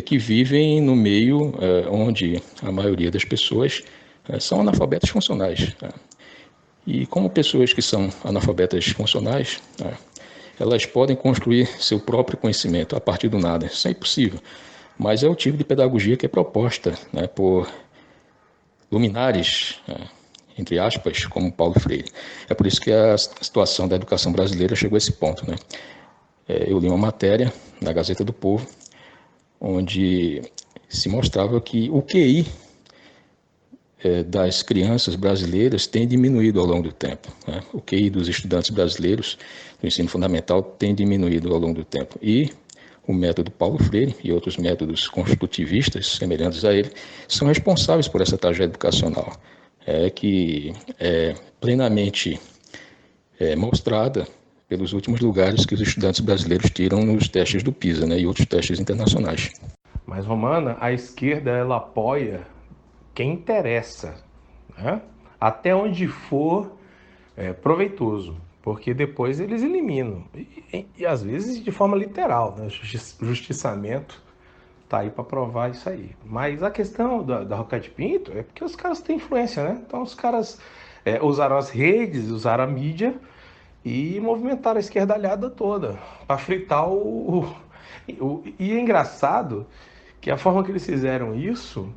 que vivem no meio onde a maioria das pessoas são analfabetas funcionais. E como pessoas que são analfabetas funcionais, elas podem construir seu próprio conhecimento a partir do nada. Isso é impossível. Mas é o tipo de pedagogia que é proposta, né, por luminares, entre aspas, como Paulo Freire. É por isso que a situação da educação brasileira chegou a esse ponto, né? Eu li uma matéria na Gazeta do Povo, onde se mostrava que o QI das crianças brasileiras tem diminuído ao longo do tempo, né? O QI dos estudantes brasileiros do ensino fundamental tem diminuído ao longo do tempo. E o método Paulo Freire e outros métodos construtivistas semelhantes a ele são responsáveis por essa tragédia educacional, que é plenamente mostrada pelos últimos lugares que os estudantes brasileiros tiram nos testes do PISA, né, e outros testes internacionais. Mas, Romana, a esquerda ela apoia quem interessa, né? Até onde for proveitoso, porque depois eles eliminam, e às vezes de forma literal, né? Justiçamento tá aí para provar isso aí. Mas a questão da Roquete Pinto é porque os caras têm influência, né? Então os caras usaram as redes, usaram a mídia e movimentaram a esquerdalhada toda para fritar E é engraçado que a forma que eles fizeram isso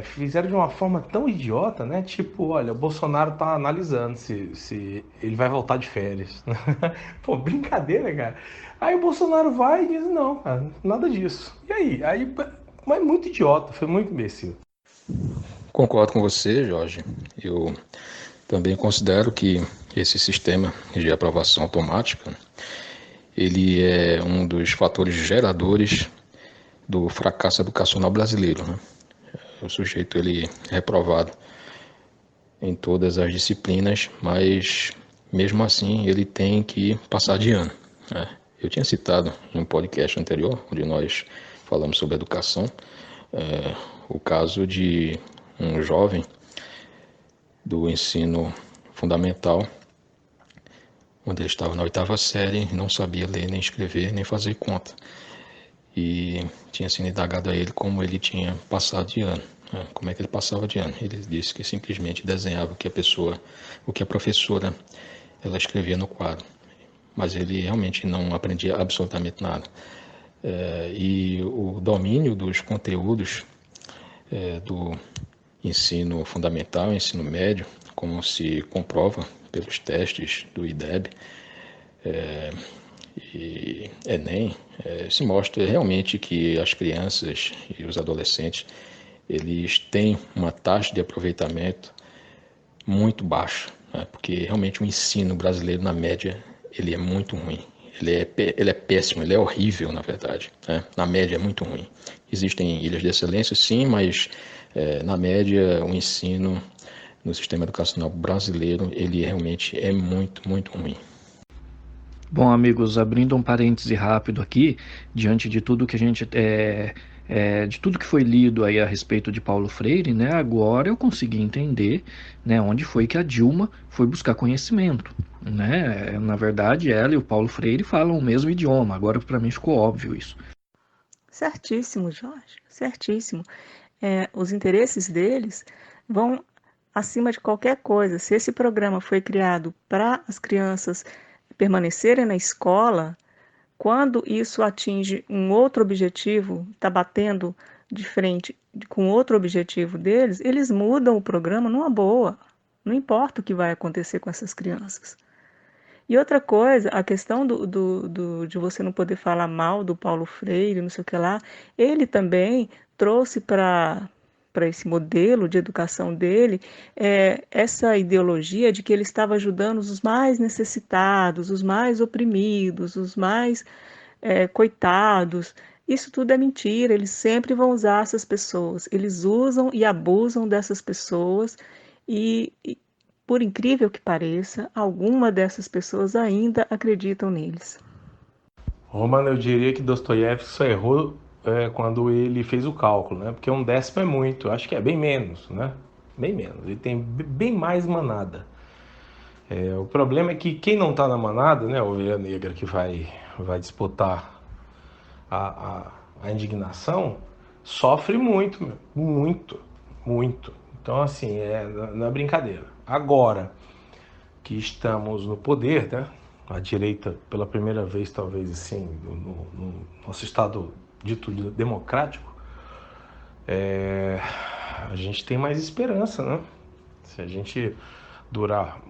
fizeram de uma forma tão idiota, né? Tipo, olha, o Bolsonaro tá analisando se ele vai voltar de férias. Pô, brincadeira, cara. Aí o Bolsonaro vai e diz, não, cara, nada disso. E aí? Mas muito idiota, foi muito imbecil. Concordo com você, Jorge. Eu também considero que esse sistema de aprovação automática, ele é um dos fatores geradores do fracasso educacional brasileiro, né? O sujeito ele é reprovado em todas as disciplinas, mas mesmo assim ele tem que passar de ano, né? Eu tinha citado em um podcast anterior, onde nós falamos sobre educação, o caso de um jovem do ensino fundamental, onde ele estava na 8ª série e não sabia ler, nem escrever, nem fazer conta. E tinha sido indagado a ele como ele tinha passado de ano, né? Como é que ele passava de ano. Ele disse que simplesmente desenhava o que a professora ela escrevia no quadro, mas ele realmente não aprendia absolutamente nada. E o domínio dos conteúdos do ensino fundamental, ensino médio, como se comprova pelos testes do IDEB e Enem, se mostra realmente que as crianças e os adolescentes eles têm uma taxa de aproveitamento muito baixa, né? Porque realmente o ensino brasileiro, na média, ele é muito ruim. Ele é péssimo, ele é horrível, na verdade, né? Na média é muito ruim. Existem ilhas de excelência, sim, mas na média o ensino no sistema educacional brasileiro, ele realmente é muito, muito ruim. Bom, amigos, abrindo um parêntese rápido aqui, diante de tudo que a gente de tudo que foi lido aí a respeito de Paulo Freire, né? Agora eu consegui entender, né, onde foi que a Dilma foi buscar conhecimento, né? Na verdade, ela e o Paulo Freire falam o mesmo idioma. Agora para mim ficou óbvio isso. Certíssimo, Jorge, certíssimo. Os interesses deles vão acima de qualquer coisa. Se esse programa foi criado para as crianças permanecerem na escola, quando isso atinge um outro objetivo, está batendo de frente com outro objetivo deles, eles mudam o programa numa boa. Não importa o que vai acontecer com essas crianças. E outra coisa, a questão de você não poder falar mal do Paulo Freire, não sei o que lá, ele também trouxe para esse modelo de educação dele essa ideologia de que ele estava ajudando os mais necessitados, os mais oprimidos, os mais coitados. Isso tudo é mentira, eles sempre vão usar essas pessoas, eles usam e abusam dessas pessoas e por incrível que pareça, alguma dessas pessoas ainda acreditam neles. Romano, eu diria que Dostoiévski só errou quando ele fez o cálculo, né? Porque 1/10 é muito, acho que é bem menos, né? Bem menos, ele tem bem mais manada. O problema é que quem não está na manada, né, a ovelha negra que vai disputar a indignação, sofre muito, meu, muito, muito. Então, assim, não é brincadeira. Agora que estamos no poder, né? A direita, pela primeira vez, talvez, assim, no nosso estado dito democrático, a gente tem mais esperança, né? Se a gente durar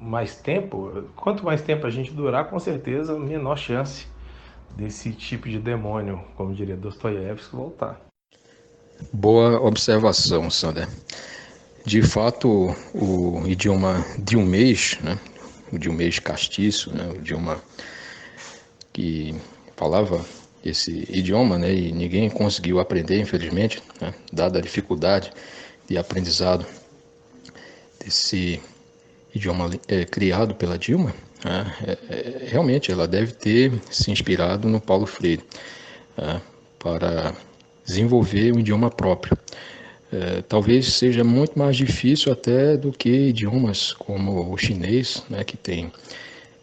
mais tempo, quanto mais tempo a gente durar, com certeza, menor chance desse tipo de demônio, como diria Dostoiévski, voltar. Boa observação, Sander. De fato, o idioma dilmês, né, o dilmês castiço, né, o idioma que falava esse idioma, né, e ninguém conseguiu aprender, infelizmente, né, dada a dificuldade de aprendizado desse idioma criado pela Dilma, né, realmente ela deve ter se inspirado no Paulo Freire, né, para desenvolver um idioma próprio. Talvez seja muito mais difícil até do que idiomas como o chinês, né, que tem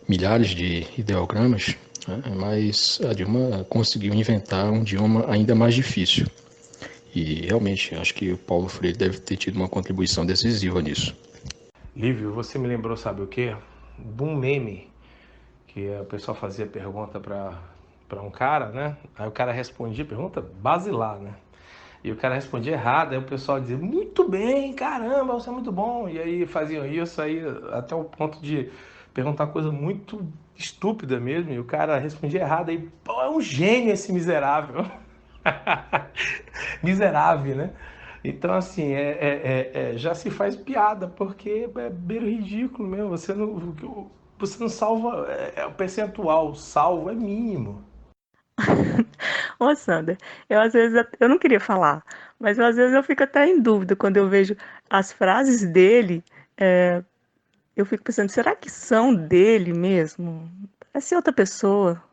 milhares de ideogramas, né, mas a Dilma conseguiu inventar um idioma ainda mais difícil. E realmente acho que o Paulo Freire deve ter tido uma contribuição decisiva nisso. Lívio, você me lembrou, sabe o quê? De um meme que o pessoal fazia pergunta para um cara, né? Aí o cara respondia, pergunta basilar, né? E o cara respondia errado, aí o pessoal dizia, muito bem, caramba, você é muito bom. E aí faziam isso aí até o ponto de perguntar uma coisa muito estúpida mesmo, e o cara respondia errado, aí, pô, é um gênio esse miserável. Miserável, né? Então, assim, já se faz piada, porque é beiro ridículo mesmo. Você não salva, o percentual salvo é mínimo. Ô, Sander, eu às vezes eu não queria falar, mas às vezes eu fico até em dúvida quando eu vejo as frases dele. Eu fico pensando, será que são dele mesmo? Parece outra pessoa.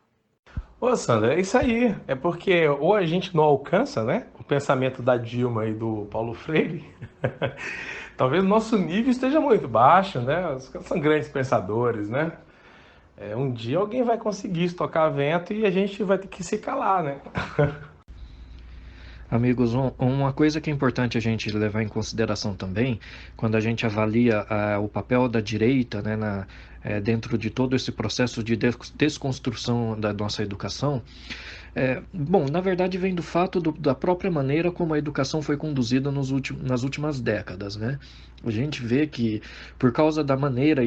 Ô, Sandra, é isso aí. É porque ou a gente não alcança, né, o pensamento da Dilma e do Paulo Freire. Talvez o nosso nível esteja muito baixo, né? Os caras são grandes pensadores, né? Um dia alguém vai conseguir estocar vento e a gente vai ter que se calar, né? Amigos, uma coisa que é importante a gente levar em consideração também, quando a gente avalia o papel da direita, né, dentro de todo esse processo de desconstrução da nossa educação, bom, na verdade vem do fato da própria maneira como a educação foi conduzida nas últimas décadas, né? A gente vê que por causa da maneira,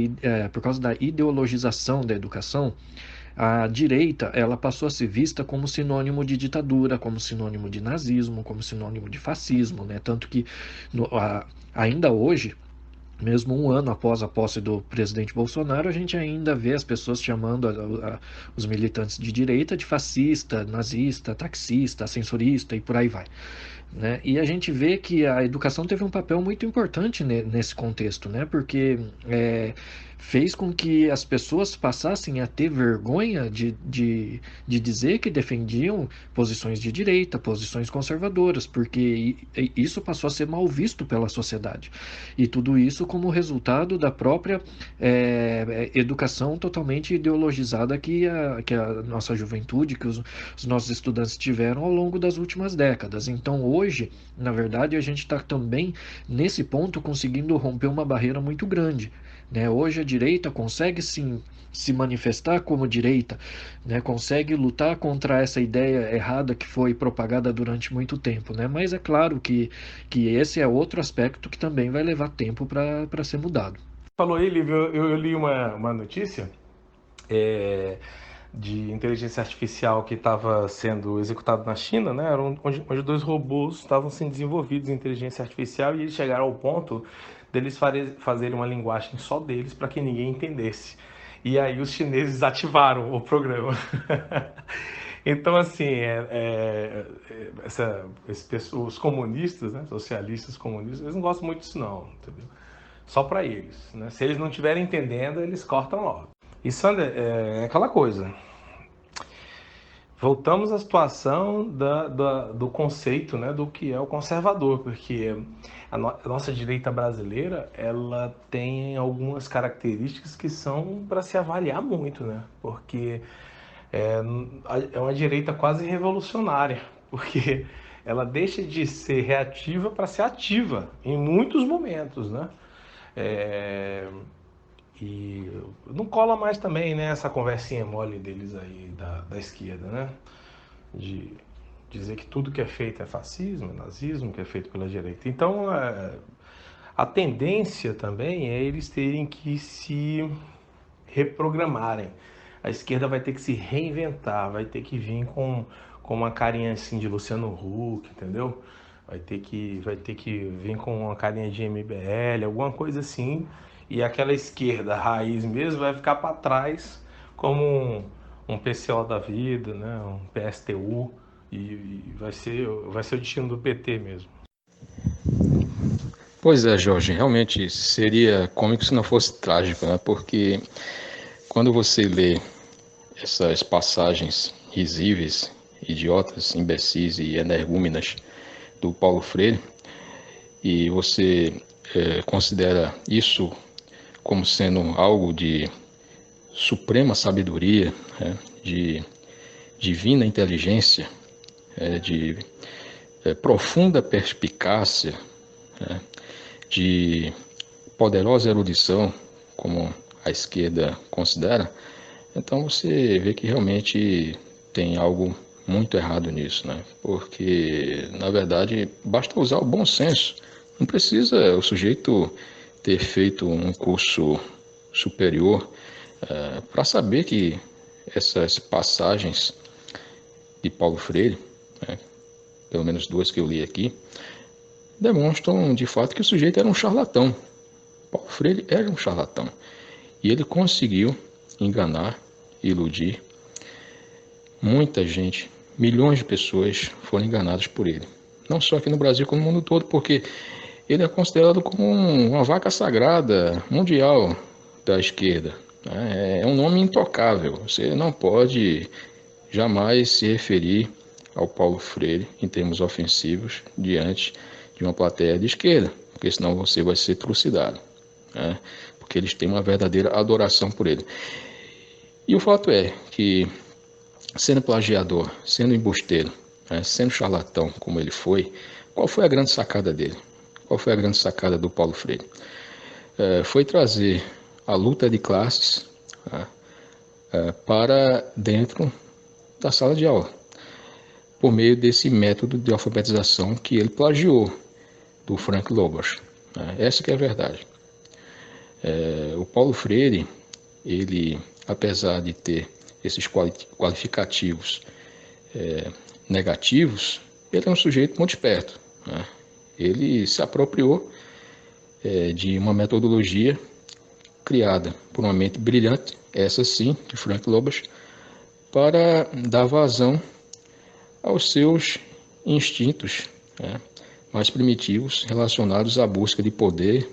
por causa da ideologização da educação, a direita ela passou a ser vista como sinônimo de ditadura, como sinônimo de nazismo, como sinônimo de fascismo, né? Tanto que ainda hoje, mesmo um ano após a posse do presidente Bolsonaro, a gente ainda vê as pessoas chamando os militantes de direita de fascista, nazista, taxista, ascensorista e por aí vai, né? E a gente vê que a educação teve um papel muito importante nesse contexto, né? Porque fez com que as pessoas passassem a ter vergonha de dizer que defendiam posições de direita, posições conservadoras, porque isso passou a ser mal visto pela sociedade. E tudo isso como resultado da própria educação totalmente ideologizada que a nossa juventude, que os nossos estudantes tiveram ao longo das últimas décadas. Então, hoje, na verdade, a gente está também, nesse ponto, conseguindo romper uma barreira muito grande, né? Hoje a direita consegue sim se manifestar como direita, né? Consegue lutar contra essa ideia errada que foi propagada durante muito tempo, né? Mas é claro que esse é outro aspecto que também vai levar tempo para ser mudado. Falou aí, Lívia, eu li uma notícia de inteligência artificial que estava sendo executado na China, né? Onde dois robôs estavam sendo desenvolvidos em inteligência artificial e eles chegaram ao ponto deles fazerem uma linguagem só deles para que ninguém entendesse. E aí os chineses desativaram o programa. Então, assim, os comunistas, né, socialistas comunistas, eles não gostam muito disso não, entendeu? Só para eles, né? Se eles não estiverem entendendo, eles cortam logo. E, Sander, é aquela coisa. Voltamos à situação do conceito, né, do que é o conservador, porque a nossa direita brasileira, ela tem algumas características que são para se avaliar muito, né? Porque é uma direita quase revolucionária, porque ela deixa de ser reativa para ser ativa em muitos momentos, né? E não cola mais também, né, essa conversinha mole deles aí da esquerda, né? De dizer que tudo que é feito é fascismo, é nazismo, que é feito pela direita. Então, a tendência também é eles terem que se reprogramarem. A esquerda vai ter que se reinventar, vai ter que vir com uma carinha assim de Luciano Huck, entendeu? Vai ter que vir com uma carinha de MBL, alguma coisa assim, e aquela esquerda raiz mesmo vai ficar para trás como um PCO da vida, né? Um PSTU, e vai ser o destino do PT mesmo. Pois é, Jorge, realmente seria cômico se não fosse trágico, né? Porque quando você lê essas passagens risíveis, idiotas, imbecis e energúmenas do Paulo Freire, e você considera isso como sendo algo de suprema sabedoria, de divina inteligência, de profunda perspicácia, de poderosa erudição, como a esquerda considera, então você vê que realmente tem algo muito errado nisso, né? Porque, na verdade, basta usar o bom senso. Não precisa o sujeito ter feito um curso superior para saber que essas passagens de Paulo Freire, né, pelo menos duas que eu li aqui, demonstram de fato que o sujeito era um charlatão. Paulo Freire era um charlatão. E ele conseguiu enganar, iludir muita gente. Milhões de pessoas foram enganadas por ele. Não só aqui no Brasil, como no mundo todo, porque ele é considerado como uma vaca sagrada mundial da esquerda. É um nome intocável. Você não pode jamais se referir ao Paulo Freire em termos ofensivos diante de uma plateia de esquerda, porque senão você vai ser trucidado, né? Porque eles têm uma verdadeira adoração por ele. E o fato é que, sendo plagiador, sendo embusteiro, né, sendo charlatão como ele foi, qual foi a grande sacada dele? Qual foi a grande sacada do Paulo Freire? Foi trazer a luta de classes para dentro da sala de aula, por meio desse método de alfabetização que ele plagiou do Frank Lobos. Essa que é a verdade. O Paulo Freire, ele, apesar de ter esses qualificativos negativos, ele é um sujeito muito esperto, né? Ele se apropriou de uma metodologia criada por uma mente brilhante, essa sim, de Frank Loebas, para dar vazão aos seus instintos, né, mais primitivos relacionados à busca de poder,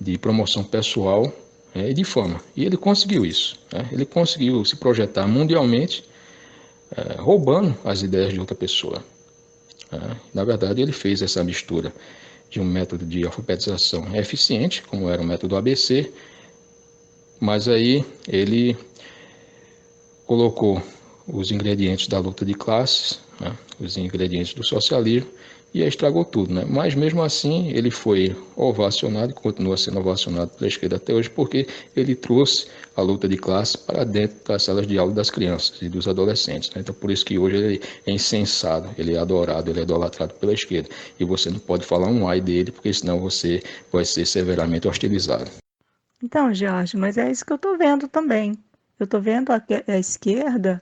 de promoção pessoal, e de fama. E ele conseguiu isso, né? Ele conseguiu se projetar mundialmente, roubando as ideias de outra pessoa, né? Na verdade, ele fez essa mistura de um método de alfabetização eficiente, como era o método ABC, mas aí ele colocou os ingredientes da luta de classes, né, os ingredientes do socialismo, e aí estragou tudo, né? Mas mesmo assim ele foi ovacionado, e continua sendo ovacionado pela esquerda até hoje, porque ele trouxe a luta de classes para dentro das salas de aula das crianças e dos adolescentes, né? Então por isso que hoje ele é incensado, ele é adorado, ele é idolatrado pela esquerda, e você não pode falar um ai dele, porque senão você vai ser severamente hostilizado. Então, Jorge, mas é isso que eu estou vendo também. Eu estou vendo a esquerda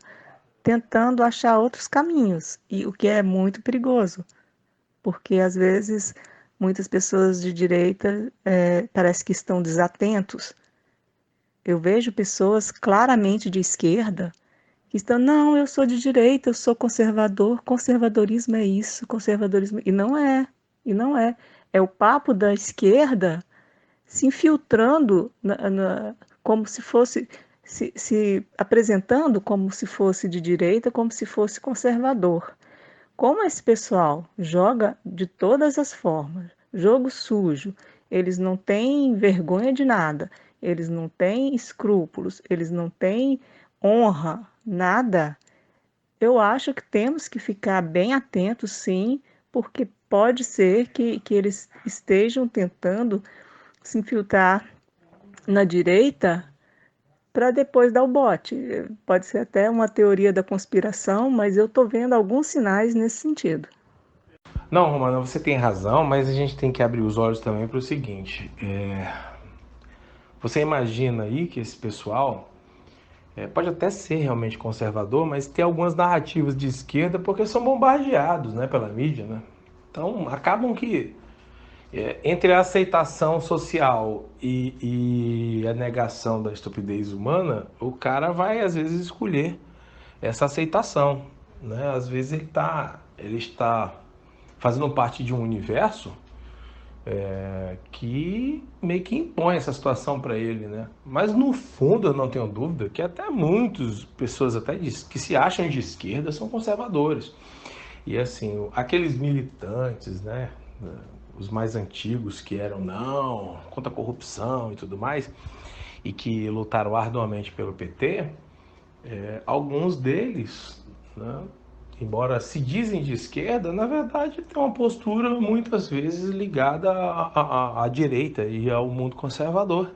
tentando achar outros caminhos, e o que é muito perigoso, porque às vezes muitas pessoas de direita parece que estão desatentos. Eu vejo pessoas claramente de esquerda que estão, não, eu sou de direita, eu sou conservador, conservadorismo é isso, conservadorismo... E não é. É o papo da esquerda se infiltrando como se fosse, se apresentando como se fosse de direita, como se fosse conservador. Como esse pessoal joga de todas as formas, jogo sujo, eles não têm vergonha de nada, eles não têm escrúpulos, eles não têm honra, nada. Eu acho que temos que ficar bem atentos, sim, porque pode ser que eles estejam tentando se infiltrar na direita para depois dar o bote. Pode ser até uma teoria da conspiração, mas eu estou vendo alguns sinais nesse sentido. Não, Romana, você tem razão, mas a gente tem que abrir os olhos também para o seguinte. Você imagina aí que esse pessoal pode até ser realmente conservador, mas tem algumas narrativas de esquerda porque são bombardeados, né, pela mídia, né? Então, acabam que entre a aceitação social e a negação da estupidez humana, o cara vai, às vezes, escolher essa aceitação, né? Às vezes ele está fazendo parte de um universo que meio que impõe essa situação para ele, né? Mas no fundo eu não tenho dúvida que até muitas pessoas até que se acham de esquerda são conservadores. E assim, aqueles militantes, né, os mais antigos que eram não, contra a corrupção e tudo mais, e que lutaram arduamente pelo PT, alguns deles, né, embora se dizem de esquerda, na verdade tem uma postura muitas vezes ligada à direita e ao mundo conservador,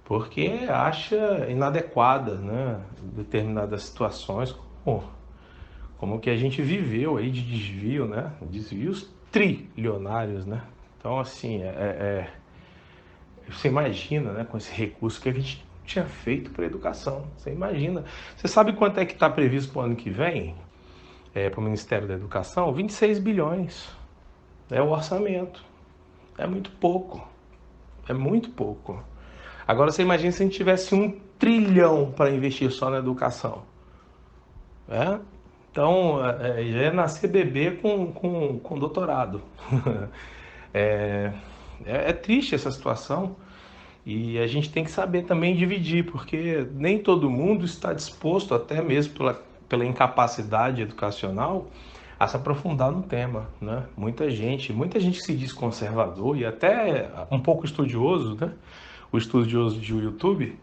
porque acha inadequada, né, determinadas situações, como que a gente viveu aí de desvio, né, desvios trilionários, né. Então assim, você imagina, né, com esse recurso que a gente tinha feito para a educação, você imagina, você sabe quanto é que está previsto para o ano que vem? Para o Ministério da Educação, 26 bilhões. É o orçamento. É muito pouco. É muito pouco. Agora você imagina se a gente tivesse 1 trilhão para investir só na educação. Então, já é nascer bebê com doutorado. É triste essa situação. E a gente tem que saber também dividir, porque nem todo mundo está disposto, até mesmo pela incapacidade educacional, a se aprofundar no tema, né? Muita gente que se diz conservador e até um pouco estudioso, né? O estudioso de YouTube,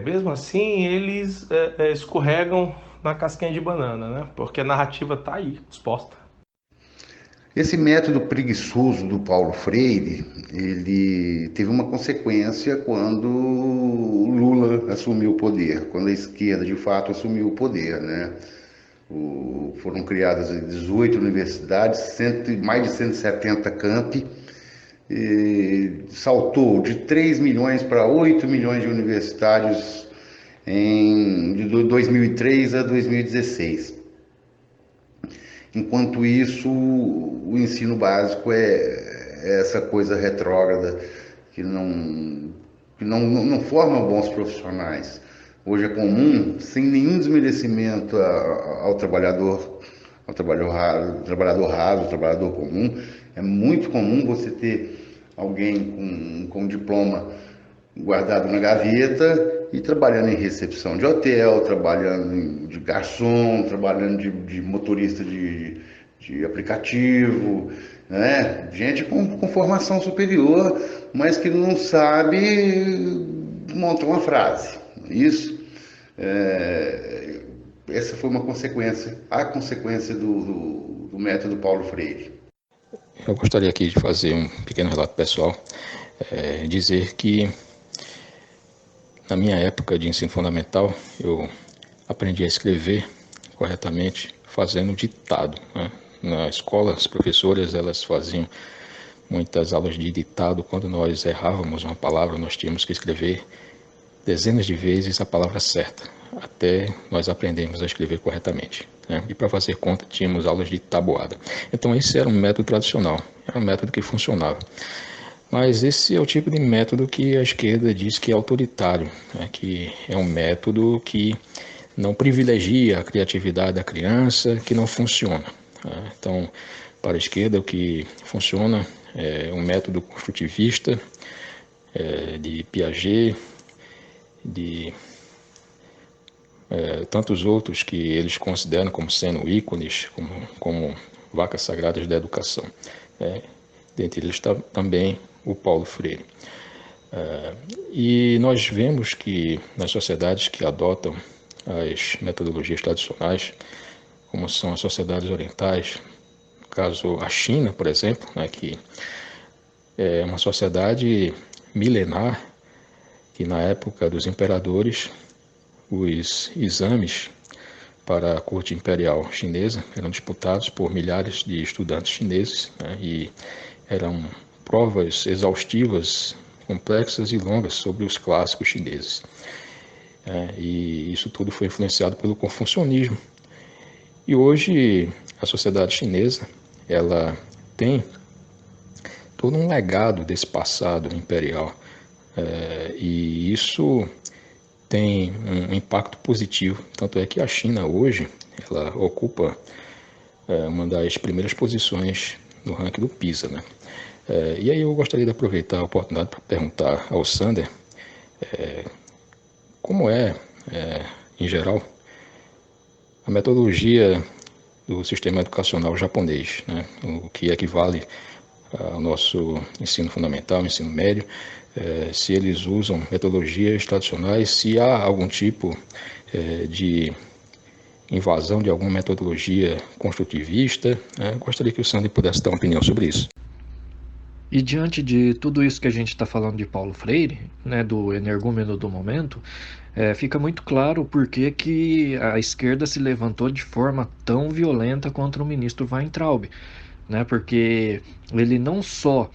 mesmo assim eles escorregam na casquinha de banana, né? Porque a narrativa está aí, exposta. Esse método preguiçoso do Paulo Freire, ele teve uma consequência quando o Lula assumiu o poder, quando a esquerda de fato assumiu o poder, né? Foram criadas 18 universidades, mais de 170 campi, saltou de 3 milhões para 8 milhões de universitários de 2003 a 2016. Enquanto isso, o ensino básico é essa coisa retrógrada que não forma bons profissionais. Hoje é comum, sem nenhum desmerecimento ao trabalhador raso, trabalhador comum, é muito comum você ter alguém com diploma guardado na gaveta e trabalhando em recepção de hotel, trabalhando de garçom, trabalhando de motorista de aplicativo, né? Gente com formação superior, mas que não sabe montar uma frase. Isso, essa foi a consequência do método Paulo Freire. Eu gostaria aqui de fazer um pequeno relato pessoal, dizer que na minha época de ensino fundamental, eu aprendi a escrever corretamente fazendo ditado, né? Na escola, as professoras elas faziam muitas aulas de ditado. Quando nós errávamos uma palavra, nós tínhamos que escrever dezenas de vezes a palavra certa, até nós aprendermos a escrever corretamente, né? E para fazer conta, tínhamos aulas de tabuada. Então esse era um método tradicional, era um método que funcionava. Mas esse é o tipo de método que a esquerda diz que é autoritário, né? Que é um método que não privilegia a criatividade da criança, que não funciona, né? Então, para a esquerda, o que funciona é um método construtivista, de Piaget, de tantos outros que eles consideram como sendo ícones, como vacas sagradas da educação. Dentre eles está também o Paulo Freire. E nós vemos que nas sociedades que adotam as metodologias tradicionais, como são as sociedades orientais, no caso a China, por exemplo, né, que é uma sociedade milenar, que na época dos imperadores, os exames para a corte imperial chinesa eram disputados por milhares de estudantes chineses, né, e eram provas exaustivas, complexas e longas sobre os clássicos chineses. E isso tudo foi influenciado pelo confucionismo. E hoje a sociedade chinesa ela tem todo um legado desse passado imperial, e isso tem um impacto positivo. Tanto é que a China hoje ela ocupa uma das primeiras posições no ranking do PISA, né? E aí eu gostaria de aproveitar a oportunidade para perguntar ao Sander como em geral, a metodologia do sistema educacional japonês, né? O que equivale ao nosso ensino fundamental, ensino médio, se eles usam metodologias tradicionais, se há algum tipo de invasão de alguma metodologia construtivista, né? Gostaria que o Sander pudesse dar uma opinião sobre isso. E diante de tudo isso que a gente está falando de Paulo Freire, né, do energúmeno do momento, fica muito claro o porquê que a esquerda se levantou de forma tão violenta contra o ministro Weintraub, né, porque ele não só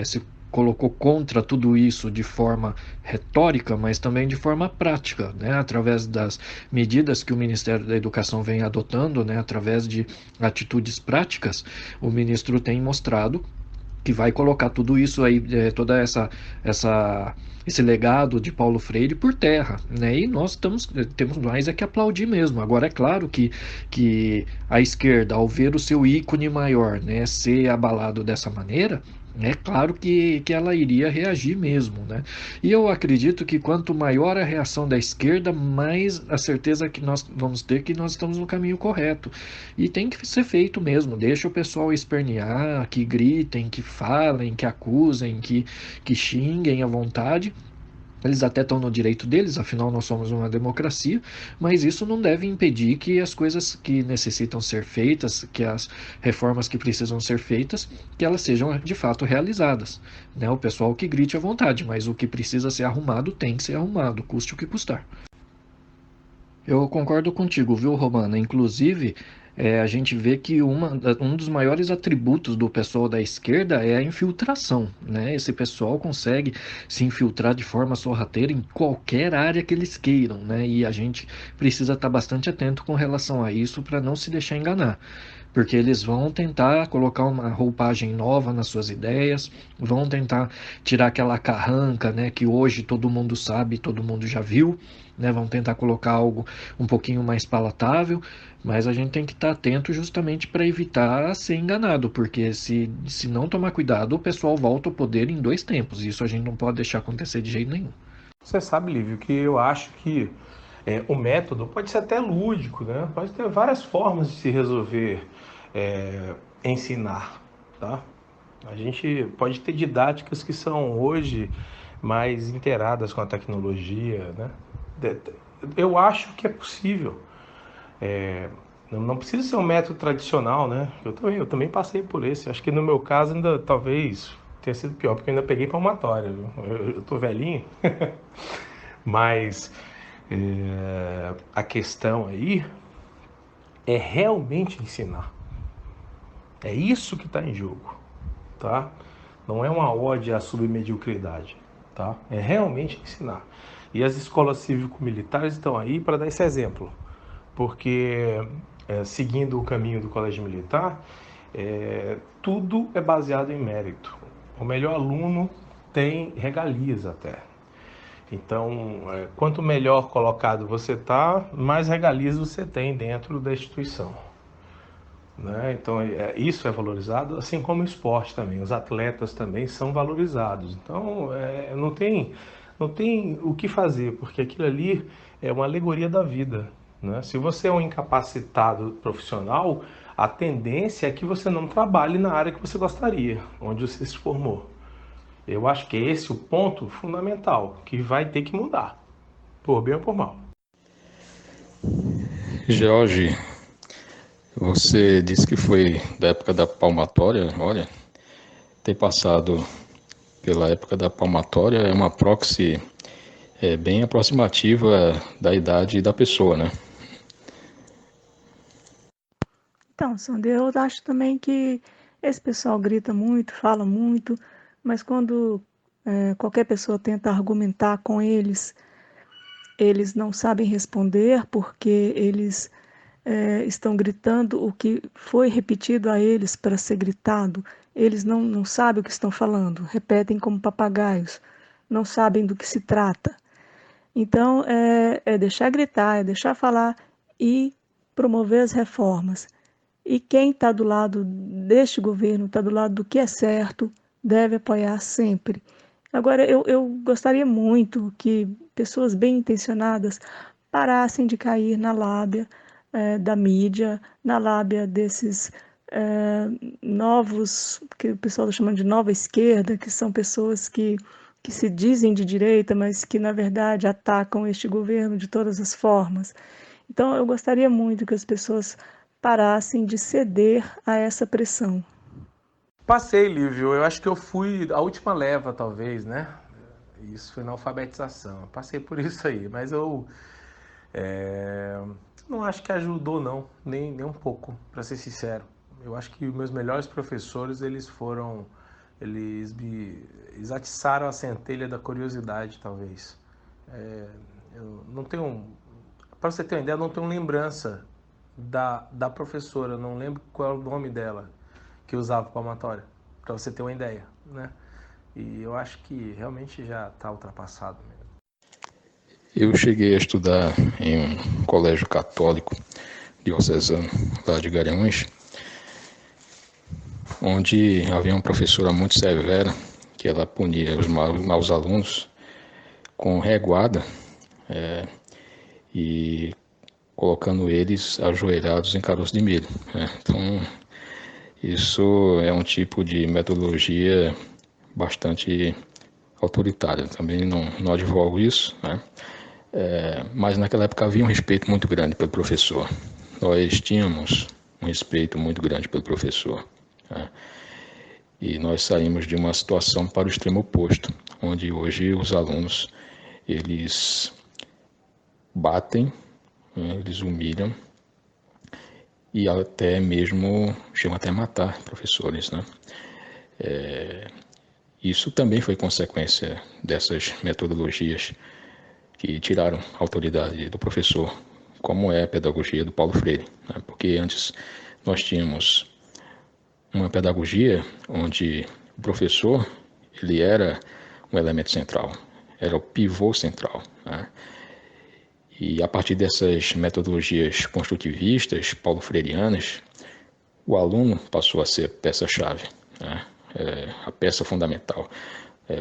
se colocou contra tudo isso de forma retórica, mas também de forma prática, né, através das medidas que o Ministério da Educação vem adotando, né, através de atitudes práticas. O ministro tem mostrado que vai colocar tudo isso aí, toda esse legado de Paulo Freire por terra, né? E nós temos mais que aplaudir mesmo. Agora, é claro que a esquerda, ao ver o seu ícone maior, né, ser abalado dessa maneira, é claro que ela iria reagir mesmo, né? E eu acredito que quanto maior a reação da esquerda, mais a certeza que nós vamos ter que nós estamos no caminho correto. E tem que ser feito mesmo. Deixa o pessoal espernear, que gritem, que falem, que acusem, que xinguem à vontade. Eles até estão no direito deles, afinal nós somos uma democracia, mas isso não deve impedir que as coisas que necessitam ser feitas, que as reformas que precisam ser feitas, que elas sejam de fato realizadas, né? O pessoal que grite à vontade, mas o que precisa ser arrumado tem que ser arrumado, custe o que custar. Eu concordo contigo, viu, Romana? Inclusive, a gente vê que um dos maiores atributos do pessoal da esquerda é a infiltração, né? Esse pessoal consegue se infiltrar de forma sorrateira em qualquer área que eles queiram, né? E a gente precisa estar bastante atento com relação a isso para não se deixar enganar. Porque eles vão tentar colocar uma roupagem nova nas suas ideias, vão tentar tirar aquela carranca, né, que hoje todo mundo sabe, todo mundo já viu, né, vão tentar colocar algo um pouquinho mais palatável, mas a gente tem que estar atento justamente para evitar ser enganado, porque se não tomar cuidado, o pessoal volta ao poder em 2 tempos, e isso a gente não pode deixar acontecer de jeito nenhum. Você sabe, Lívio, que eu acho que o método pode ser até lúdico, né? Pode ter várias formas de se resolver ensinar, tá? A gente pode ter didáticas que são hoje mais inteiradas com a tecnologia, né? Eu acho que é possível. Não precisa ser um método tradicional, né? Eu também passei por esse. Acho que no meu caso ainda talvez tenha sido pior, porque eu ainda peguei palmatória. Eu tô velhinho. Mas a questão aí é realmente ensinar. É isso que está em jogo, tá? Não é uma ode à submediocridade, tá? É realmente ensinar. E as escolas cívico-militares estão aí para dar esse exemplo, porque seguindo o caminho do colégio militar, tudo é baseado em mérito. O melhor aluno tem regalias até. Então, quanto melhor colocado você está, mais regalias você tem dentro da instituição, né? Então, isso é valorizado, assim como o esporte também. Os atletas também são valorizados. Então, não tem o que fazer, porque aquilo ali é uma alegoria da vida, né? Se você é um incapacitado profissional, a tendência é que você não trabalhe na área que você gostaria, onde você se formou. Eu acho que esse é o ponto fundamental, que vai ter que mudar, por bem ou por mal. Jorge, você disse que foi da época da palmatória. Olha, ter passado pela época da palmatória é uma proxy bem aproximativa da idade da pessoa, né? Então, Sandra, eu acho também que esse pessoal grita muito, fala muito, mas quando qualquer pessoa tenta argumentar com eles, eles não sabem responder porque eles estão gritando o que foi repetido a eles para ser gritado. Eles não sabem o que estão falando, repetem como papagaios, não sabem do que se trata. Então, é deixar gritar, é deixar falar e promover as reformas. E quem está do lado deste governo, está do lado do que é certo, deve apoiar sempre. Agora, eu gostaria muito que pessoas bem intencionadas parassem de cair na lábia da mídia, na lábia desses novos, que o pessoal está chamando de nova esquerda, que são pessoas que se dizem de direita, mas que, na verdade, atacam este governo de todas as formas. Então, eu gostaria muito que as pessoas parassem de ceder a essa pressão. Passei, Lívio. Eu acho que eu fui a última leva, talvez, né? Isso foi na alfabetização. Eu passei por isso aí, mas eu não acho que ajudou, não, nem um pouco, para ser sincero. Eu acho que os meus melhores professores, eles atiçaram a centelha da curiosidade, talvez. Eu não tenho, para você ter uma ideia, eu não tenho lembrança da professora, eu não lembro qual é o nome dela que usava palmatória, para você ter uma ideia, né? E eu acho que realmente já está ultrapassado mesmo. Eu cheguei a estudar em um colégio católico diocesano lá de Garanhuns, onde havia uma professora muito severa, que ela punia os maus alunos com reguada e colocando eles ajoelhados em caroço de milho. Então, isso é um tipo de metodologia bastante autoritária. Também não advogo isso, né? Mas naquela época havia um respeito muito grande pelo professor. Nós tínhamos um respeito muito grande pelo professor, né? E nós saímos de uma situação para o extremo oposto, onde hoje os alunos eles batem, né? Eles humilham e até mesmo chegam até a matar professores, né? Isso também foi consequência dessas metodologias que tiraram a autoridade do professor, como é a pedagogia do Paulo Freire, né? Porque antes nós tínhamos uma pedagogia onde o professor ele era um elemento central, era o pivô central, né? E a partir dessas metodologias construtivistas, paulo-freirianas, o aluno passou a ser peça-chave, né? A peça fundamental.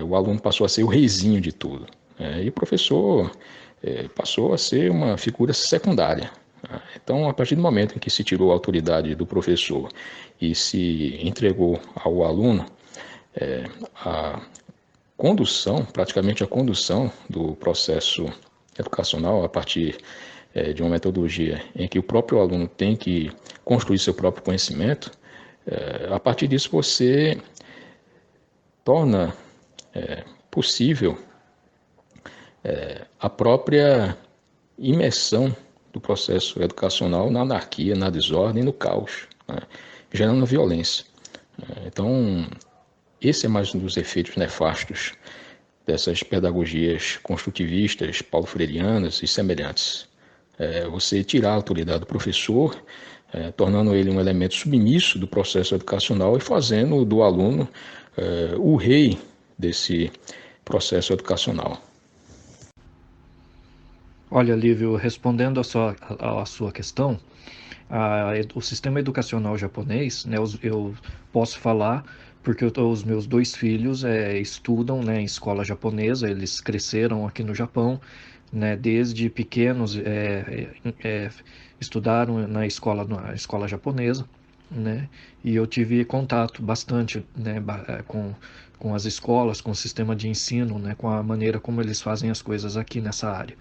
O aluno passou a ser o reizinho de tudo, né? E o professor passou a ser uma figura secundária. Então, a partir do momento em que se tirou a autoridade do professor e se entregou ao aluno, a condução, praticamente a condução do processo educacional a partir de uma metodologia em que o próprio aluno tem que construir seu próprio conhecimento, a partir disso você torna possível a própria imersão do processo educacional na anarquia, na desordem, no caos, né? Gerando violência. Então, esse é mais um dos efeitos nefastos dessas pedagogias construtivistas, paulo-freirianas e semelhantes. Você tirar a autoridade do professor, tornando ele um elemento submisso do processo educacional e fazendo do aluno o rei desse processo educacional. Olha, Lívio, respondendo à sua questão, o sistema educacional japonês, né, eu posso falar porque os meus 2 filhos estudam, né, em escola japonesa, eles cresceram aqui no Japão, né, desde pequenos estudaram na escola japonesa, né, e eu tive contato bastante, né, com as escolas, com o sistema de ensino, né, com a maneira como eles fazem as coisas aqui nessa área.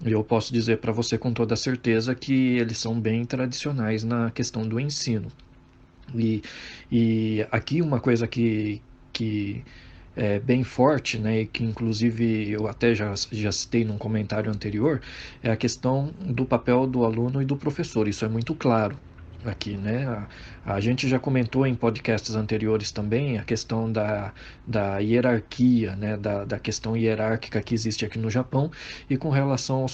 E eu posso dizer para você com toda certeza que eles são bem tradicionais na questão do ensino. E aqui uma coisa que é bem forte, né, e que inclusive eu até já citei num comentário anterior, é a questão do papel do aluno e do professor. Isso é muito claro aqui, né? A gente já comentou em podcasts anteriores também a questão da hierarquia, né? Da questão hierárquica que existe aqui no Japão, e com relação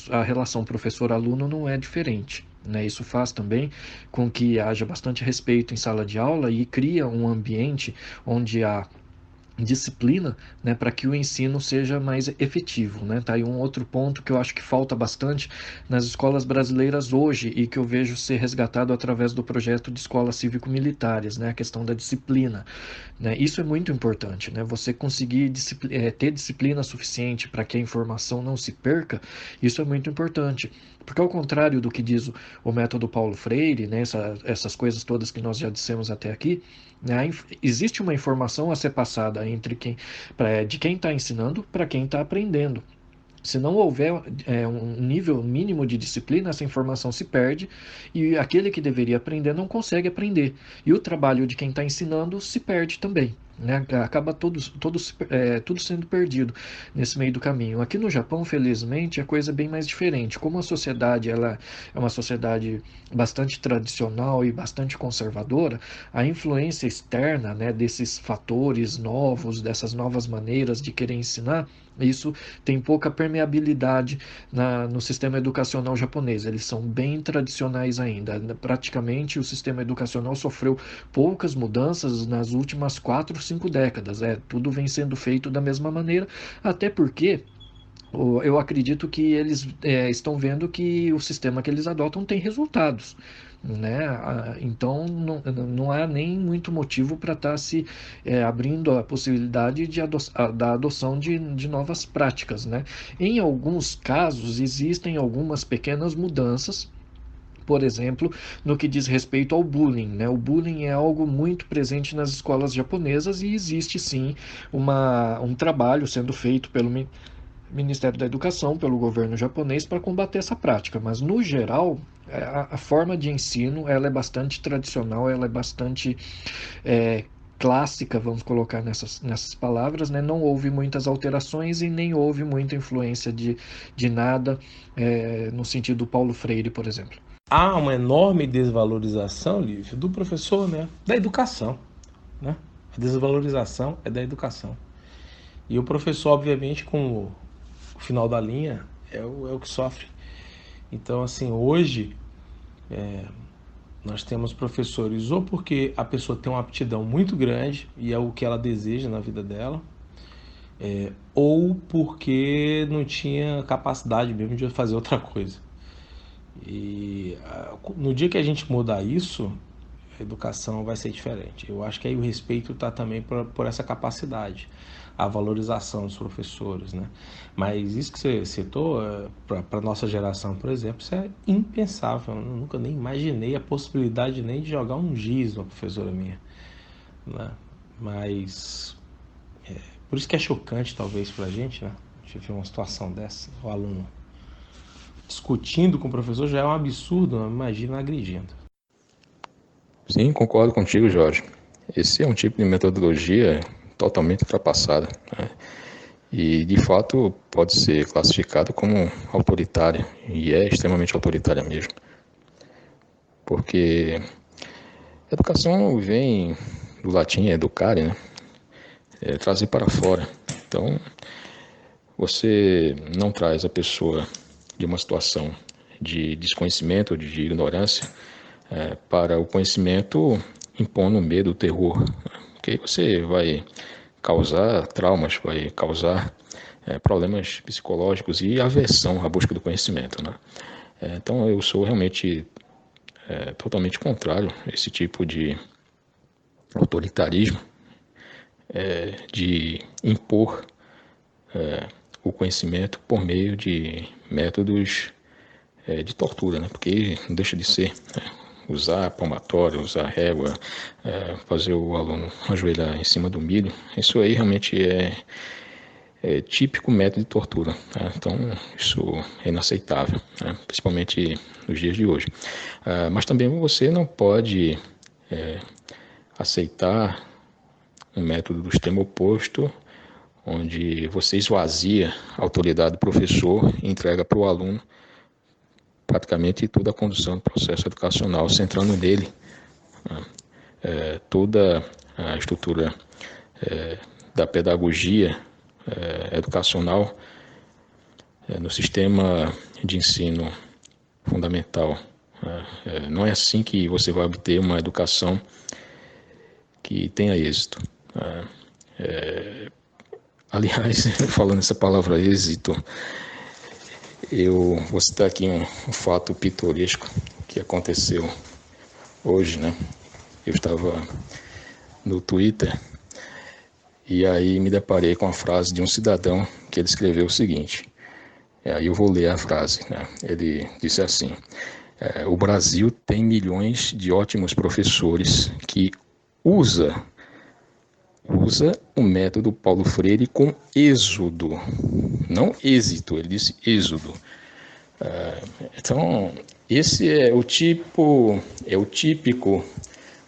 a relação professor-aluno não é diferente, né? Isso faz também com que haja bastante respeito em sala de aula e cria um ambiente onde há disciplina, né, para que o ensino seja mais efetivo, né? Tá aí um outro ponto que eu acho que falta bastante nas escolas brasileiras hoje e que eu vejo ser resgatado através do projeto de escolas cívico-militares, né? A questão da disciplina, né? Isso é muito importante, né? Você conseguir ter disciplina suficiente para que a informação não se perca, isso é muito importante. Porque ao contrário do que diz o método Paulo Freire, né, essas coisas todas que nós já dissemos até aqui, né, existe uma informação a ser passada de quem está ensinando para quem está aprendendo. Se não houver um nível mínimo de disciplina, essa informação se perde e aquele que deveria aprender não consegue aprender. E o trabalho de quem está ensinando se perde também, né? Acaba tudo sendo perdido nesse meio do caminho. Aqui no Japão, felizmente, a coisa é bem mais diferente. Como a sociedade ela é uma sociedade bastante tradicional e bastante conservadora, a influência externa, né, desses fatores novos, dessas novas maneiras de querer ensinar, isso tem pouca permeabilidade no sistema educacional japonês. Eles são bem tradicionais ainda. Praticamente o sistema educacional sofreu poucas mudanças nas últimas 4, 5 décadas. Tudo vem sendo feito da mesma maneira, até porque eu acredito que eles estão vendo que o sistema que eles adotam tem resultados, né? Então não há nem muito motivo para estar se abrindo a possibilidade da adoção de novas práticas, né? Em alguns casos existem algumas pequenas mudanças. Por exemplo, no que diz respeito ao bullying, né? O bullying é algo muito presente nas escolas japonesas e existe sim um trabalho sendo feito pelo Ministério da Educação, pelo governo japonês, para combater essa prática. Mas, no geral, a forma de ensino ela é bastante tradicional, ela é bastante clássica, vamos colocar nessas palavras, né? Não houve muitas alterações e nem houve muita influência de nada no sentido do Paulo Freire, por exemplo. há uma enorme desvalorização, Lívio, do professor, né? Da educação, né? A desvalorização é da educação. E o professor, obviamente, com o final da linha, é o que sofre. Então, assim, hoje nós temos professores ou porque a pessoa tem uma aptidão muito grande e é o que ela deseja na vida dela, ou porque não tinha capacidade mesmo de fazer outra coisa. E no dia que a gente mudar isso, a educação vai ser diferente. Eu acho que aí o respeito está também por essa capacidade, a valorização dos professores, né? Mas isso que você citou, para a nossa geração, por exemplo, isso é impensável. Eu nunca nem imaginei a possibilidade nem de jogar um giz uma professora minha, né? Mas por isso que é chocante, talvez, para a gente, né? A gente ver uma situação dessa, o aluno discutindo com o professor já é um absurdo, imagina agredindo. Sim, concordo contigo, Jorge. Esse é um tipo de metodologia totalmente ultrapassada, né? E, de fato, pode ser classificado como autoritária, e é extremamente autoritária mesmo. Porque a educação vem do latim educare, né? Trazer para fora. Então, você não traz a pessoa de uma situação de desconhecimento, de ignorância, para o conhecimento impondo medo, terror. Porque aí você vai causar traumas, vai causar problemas psicológicos e aversão à busca do conhecimento, né? Então eu sou realmente totalmente contrário a esse tipo de autoritarismo, de impor o conhecimento por meio de métodos de tortura, né? Porque não deixa de ser, né? Usar palmatória, usar régua, fazer o aluno ajoelhar em cima do milho, isso aí realmente é típico método de tortura, né? Então isso é inaceitável, né? Principalmente nos dias de hoje. Mas também você não pode aceitar um método do extremo oposto, onde você esvazia a autoridade do professor e entrega para o aluno praticamente toda a condução do processo educacional, centrando nele toda a estrutura da pedagogia educacional no sistema de ensino fundamental. Não é assim que você vai obter uma educação que tenha êxito. Aliás, falando essa palavra êxito, eu vou citar aqui um fato pitoresco que aconteceu hoje, né? Eu estava no Twitter e aí me deparei com a frase de um cidadão que ele escreveu o seguinte. Aí eu vou ler a frase, né? Ele disse assim: o Brasil tem milhões de ótimos professores que usa o método Paulo Freire com êxodo, não êxito, ele disse êxodo. Então, esse é o típico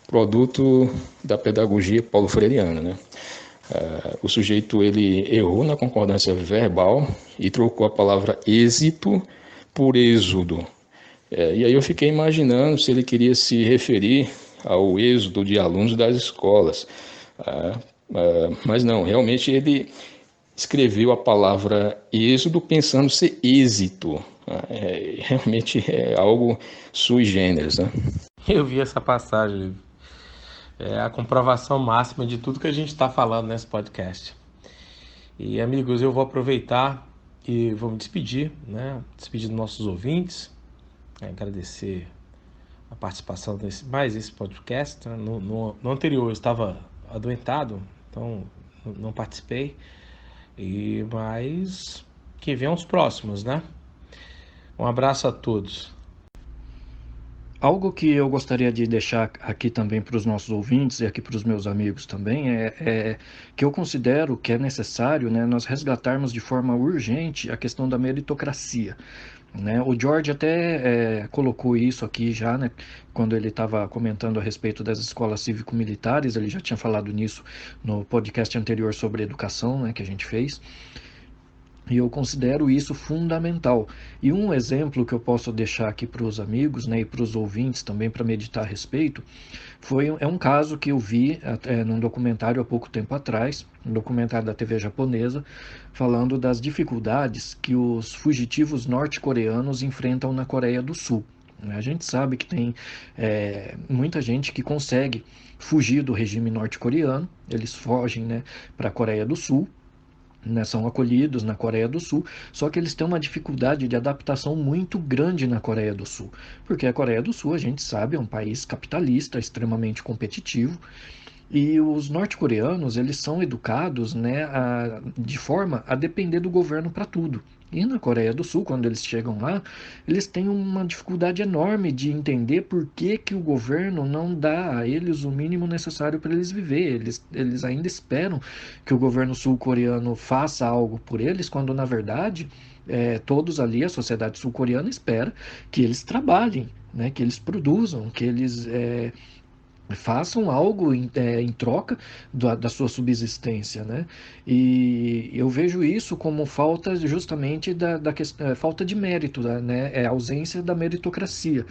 produto da pedagogia paulo freiriana, né? O sujeito ele errou na concordância verbal e trocou a palavra êxito por êxodo. E aí eu fiquei imaginando se ele queria se referir ao êxodo de alunos das escolas. Mas não, realmente ele escreveu a palavra êxodo pensando ser êxito. Realmente é algo sui generis, né? Eu vi essa passagem, é a comprovação máxima de tudo que a gente está falando nesse podcast. E amigos, eu vou aproveitar e vou me despedir, né? Despedir dos nossos ouvintes, agradecer a participação desse podcast. Né? No anterior eu estava adoentado, então não participei, mas que venham os próximos, né? Um abraço a todos. Algo que eu gostaria de deixar aqui também para os nossos ouvintes e aqui para os meus amigos também é que eu considero que é necessário, né, nós resgatarmos de forma urgente a questão da meritocracia, né? O George até colocou isso aqui já, né, quando ele estava comentando a respeito das escolas cívico-militares, ele já tinha falado nisso no podcast anterior sobre educação, né, que a gente fez. E eu considero isso fundamental. E um exemplo que eu posso deixar aqui para os amigos, né, e para os ouvintes também para meditar a respeito, é um caso que eu vi num documentário há pouco tempo atrás, um documentário da TV japonesa, falando das dificuldades que os fugitivos norte-coreanos enfrentam na Coreia do Sul. A gente sabe que tem muita gente que consegue fugir do regime norte-coreano, eles fogem, né, para a Coreia do Sul, né, são acolhidos na Coreia do Sul, só que eles têm uma dificuldade de adaptação muito grande na Coreia do Sul, porque a Coreia do Sul, a gente sabe, é um país capitalista, extremamente competitivo, e os norte-coreanos, eles são educados, né, de forma a depender do governo para tudo. E na Coreia do Sul, quando eles chegam lá, eles têm uma dificuldade enorme de entender por que, que o governo não dá a eles o mínimo necessário para eles viver. Eles ainda esperam que o governo sul-coreano faça algo por eles, quando na verdade todos ali, a sociedade sul-coreana espera que eles trabalhem, né, que eles produzam, que eles façam algo em troca da sua subsistência, né? E eu vejo isso como falta justamente falta de mérito, né? É a ausência da meritocracia.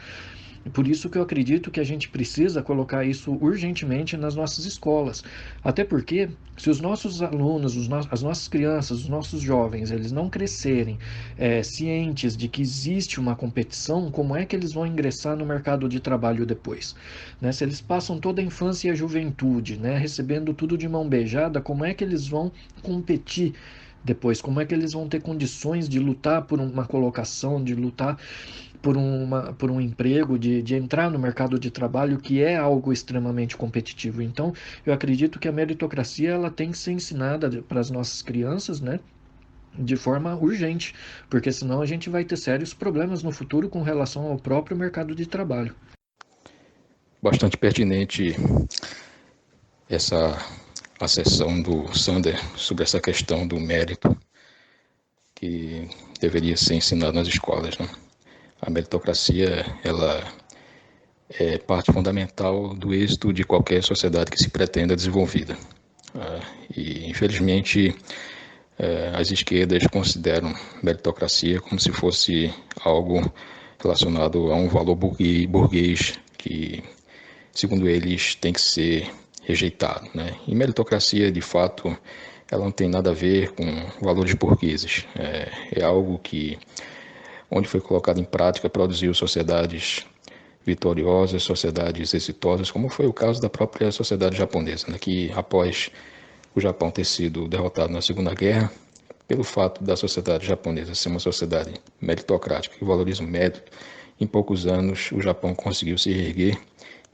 Por isso que eu acredito que a gente precisa colocar isso urgentemente nas nossas escolas. Até porque, se os nossos alunos, as nossas crianças, os nossos jovens, eles não crescerem cientes de que existe uma competição, como é que eles vão ingressar no mercado de trabalho depois? Né? Se eles passam toda a infância e a juventude, né, recebendo tudo de mão beijada, como é que eles vão competir depois? Como é que eles vão ter condições de lutar por uma colocação, de lutar por um emprego, de entrar no mercado de trabalho, que é algo extremamente competitivo? Então, eu acredito que a meritocracia ela tem que ser ensinada para as nossas crianças, né? De forma urgente, porque senão a gente vai ter sérios problemas no futuro com relação ao próprio mercado de trabalho. Bastante pertinente essa acessão do Sander sobre essa questão do mérito que deveria ser ensinado nas escolas, né? A meritocracia, ela é parte fundamental do êxito de qualquer sociedade que se pretenda desenvolvida. E, infelizmente, as esquerdas consideram meritocracia como se fosse algo relacionado a um valor burguês que, segundo eles, tem que ser rejeitado, né? E meritocracia, de fato, ela não tem nada a ver com valores burgueses. É algo que, onde foi colocado em prática, produziu sociedades vitoriosas, sociedades exitosas, como foi o caso da própria sociedade japonesa, né? Que após o Japão ter sido derrotado na Segunda Guerra, pelo fato da sociedade japonesa ser uma sociedade meritocrática que valoriza o mérito, em poucos anos o Japão conseguiu se erguer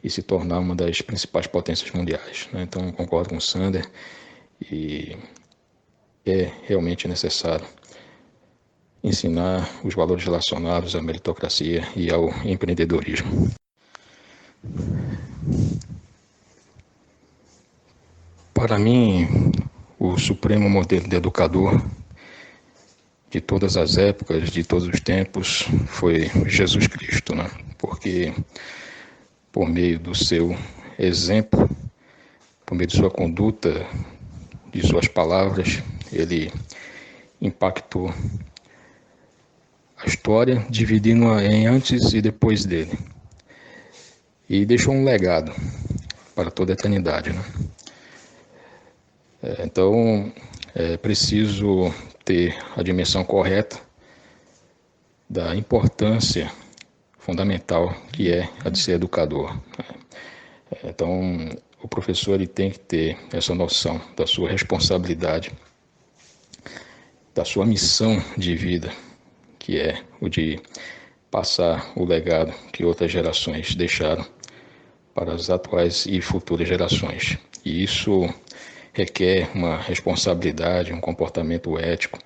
e se tornar uma das principais potências mundiais, né? Então, concordo com o Sander, e é realmente necessário ensinar os valores relacionados à meritocracia e ao empreendedorismo. Para mim, o supremo modelo de educador de todas as épocas, de todos os tempos, foi Jesus Cristo, né? Porque por meio do seu exemplo, por meio de sua conduta, de suas palavras, ele impactou a história, dividindo-a em antes e depois dele. E deixou um legado para toda a eternidade, né? Então, é preciso ter a dimensão correta da importância fundamental que é a de ser educador. Então, o professor ele tem que ter essa noção da sua responsabilidade, da sua missão de vida, que é o de passar o legado que outras gerações deixaram para as atuais e futuras gerações. E isso requer uma responsabilidade, um comportamento ético,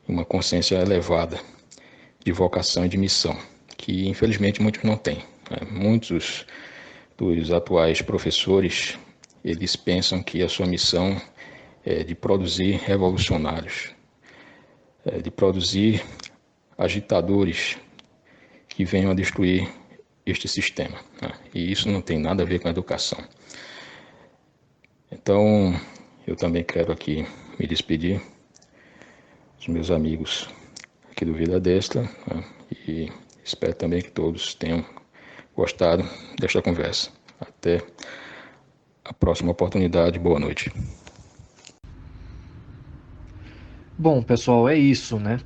uma consciência elevada de vocação e de missão, que infelizmente muitos não têm. Muitos dos atuais professores, eles pensam que a sua missão é de produzir revolucionários, de produzir agitadores que venham a destruir este sistema, né? E isso não tem nada a ver com a educação. Então, eu também quero aqui me despedir, os meus amigos aqui do Vida Destra, né? E espero também que todos tenham gostado desta conversa. Até a próxima oportunidade. Boa noite. Bom, pessoal, é isso, né?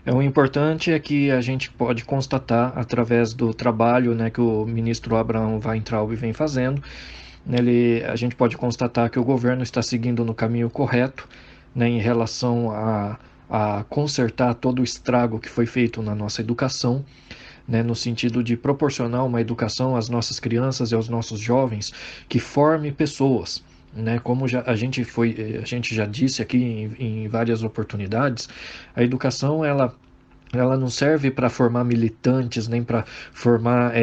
O importante é que a gente pode constatar, através do trabalho, né, que o ministro Abraham Weintraub vem fazendo, a gente pode constatar que o governo está seguindo no caminho correto, né, em relação a consertar todo o estrago que foi feito na nossa educação, né, no sentido de proporcionar uma educação às nossas crianças e aos nossos jovens que forme pessoas. Né, como a gente já disse aqui em várias oportunidades, a educação ela não serve para formar militantes, nem para formar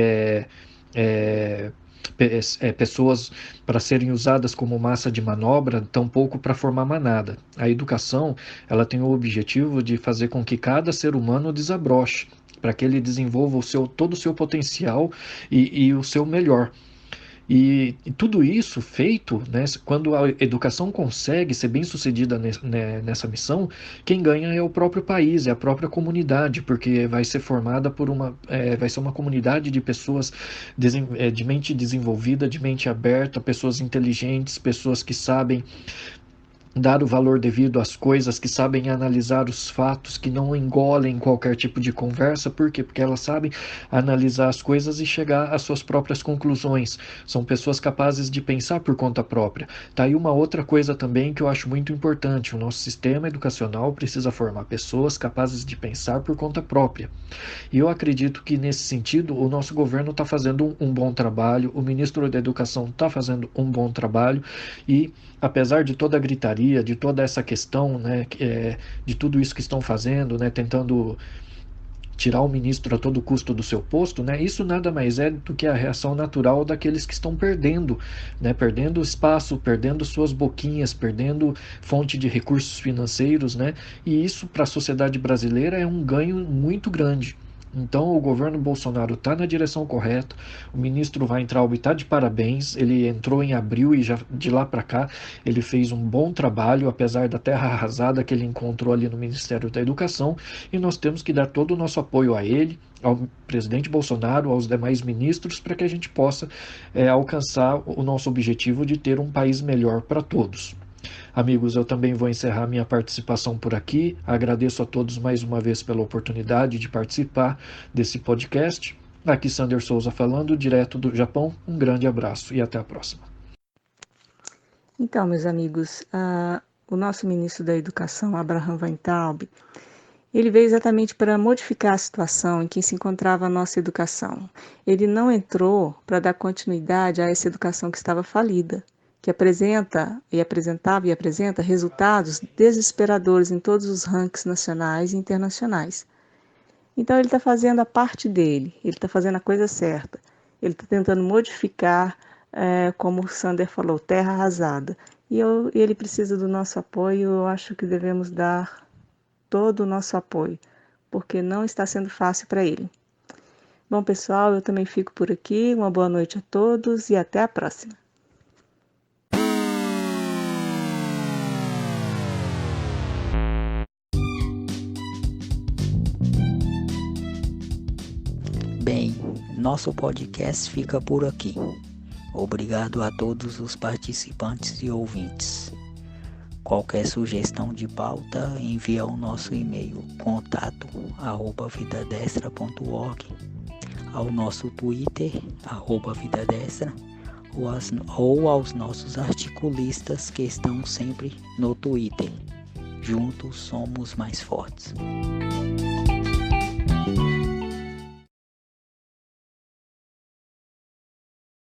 pessoas para serem usadas como massa de manobra, tampouco para formar manada. A educação ela tem o objetivo de fazer com que cada ser humano desabroche, para que ele desenvolva todo o seu potencial e o seu melhor. E tudo isso feito, né, quando a educação consegue ser bem sucedida nessa missão, quem ganha é o próprio país, é a própria comunidade, porque vai ser formada vai ser uma comunidade de pessoas de mente desenvolvida, de mente aberta, pessoas inteligentes, pessoas que sabem dar o valor devido às coisas, que sabem analisar os fatos, que não engolem qualquer tipo de conversa. Por quê? Porque elas sabem analisar as coisas e chegar às suas próprias conclusões. São pessoas capazes de pensar por conta própria. Tá aí uma outra coisa também que eu acho muito importante. O nosso sistema educacional precisa formar pessoas capazes de pensar por conta própria. E eu acredito que, nesse sentido, o nosso governo está fazendo um bom trabalho, o ministro da Educação está fazendo um bom trabalho e, apesar de toda a gritaria, de toda essa questão, né, de tudo isso que estão fazendo, né, tentando tirar o ministro a todo custo do seu posto, né, isso nada mais é do que a reação natural daqueles que estão perdendo, né, perdendo espaço, perdendo suas boquinhas, perdendo fonte de recursos financeiros, né, e isso para a sociedade brasileira é um ganho muito grande. Então o governo Bolsonaro está na direção correta, o ministro Weintraub está de parabéns, ele entrou em abril e já de lá para cá ele fez um bom trabalho, apesar da terra arrasada que ele encontrou ali no Ministério da Educação, e nós temos que dar todo o nosso apoio a ele, ao presidente Bolsonaro, aos demais ministros, para que a gente possa alcançar o nosso objetivo de ter um país melhor para todos. Amigos, eu também vou encerrar minha participação por aqui. Agradeço a todos mais uma vez pela oportunidade de participar desse podcast. Aqui Sander Souza falando, direto do Japão. Um grande abraço e até a próxima. Então, meus amigos, o nosso ministro da Educação, Abraham Weintraub, ele veio exatamente para modificar a situação em que se encontrava a nossa educação. Ele não entrou para dar continuidade a essa educação que estava falida, que apresenta e apresenta resultados desesperadores em todos os rankings nacionais e internacionais. Então ele está fazendo a parte dele, ele está fazendo a coisa certa, ele está tentando modificar, como o Sander falou, terra arrasada. E ele precisa do nosso apoio, eu acho que devemos dar todo o nosso apoio, porque não está sendo fácil para ele. Bom, pessoal, eu também fico por aqui, uma boa noite a todos e até a próxima. Bem, nosso podcast fica por aqui. Obrigado a todos os participantes e ouvintes. Qualquer sugestão de pauta, envia ao nosso e-mail contato@vidadestra.org, ao nosso Twitter @vidadestra ou aos nossos articulistas que estão sempre no Twitter. Juntos somos mais fortes.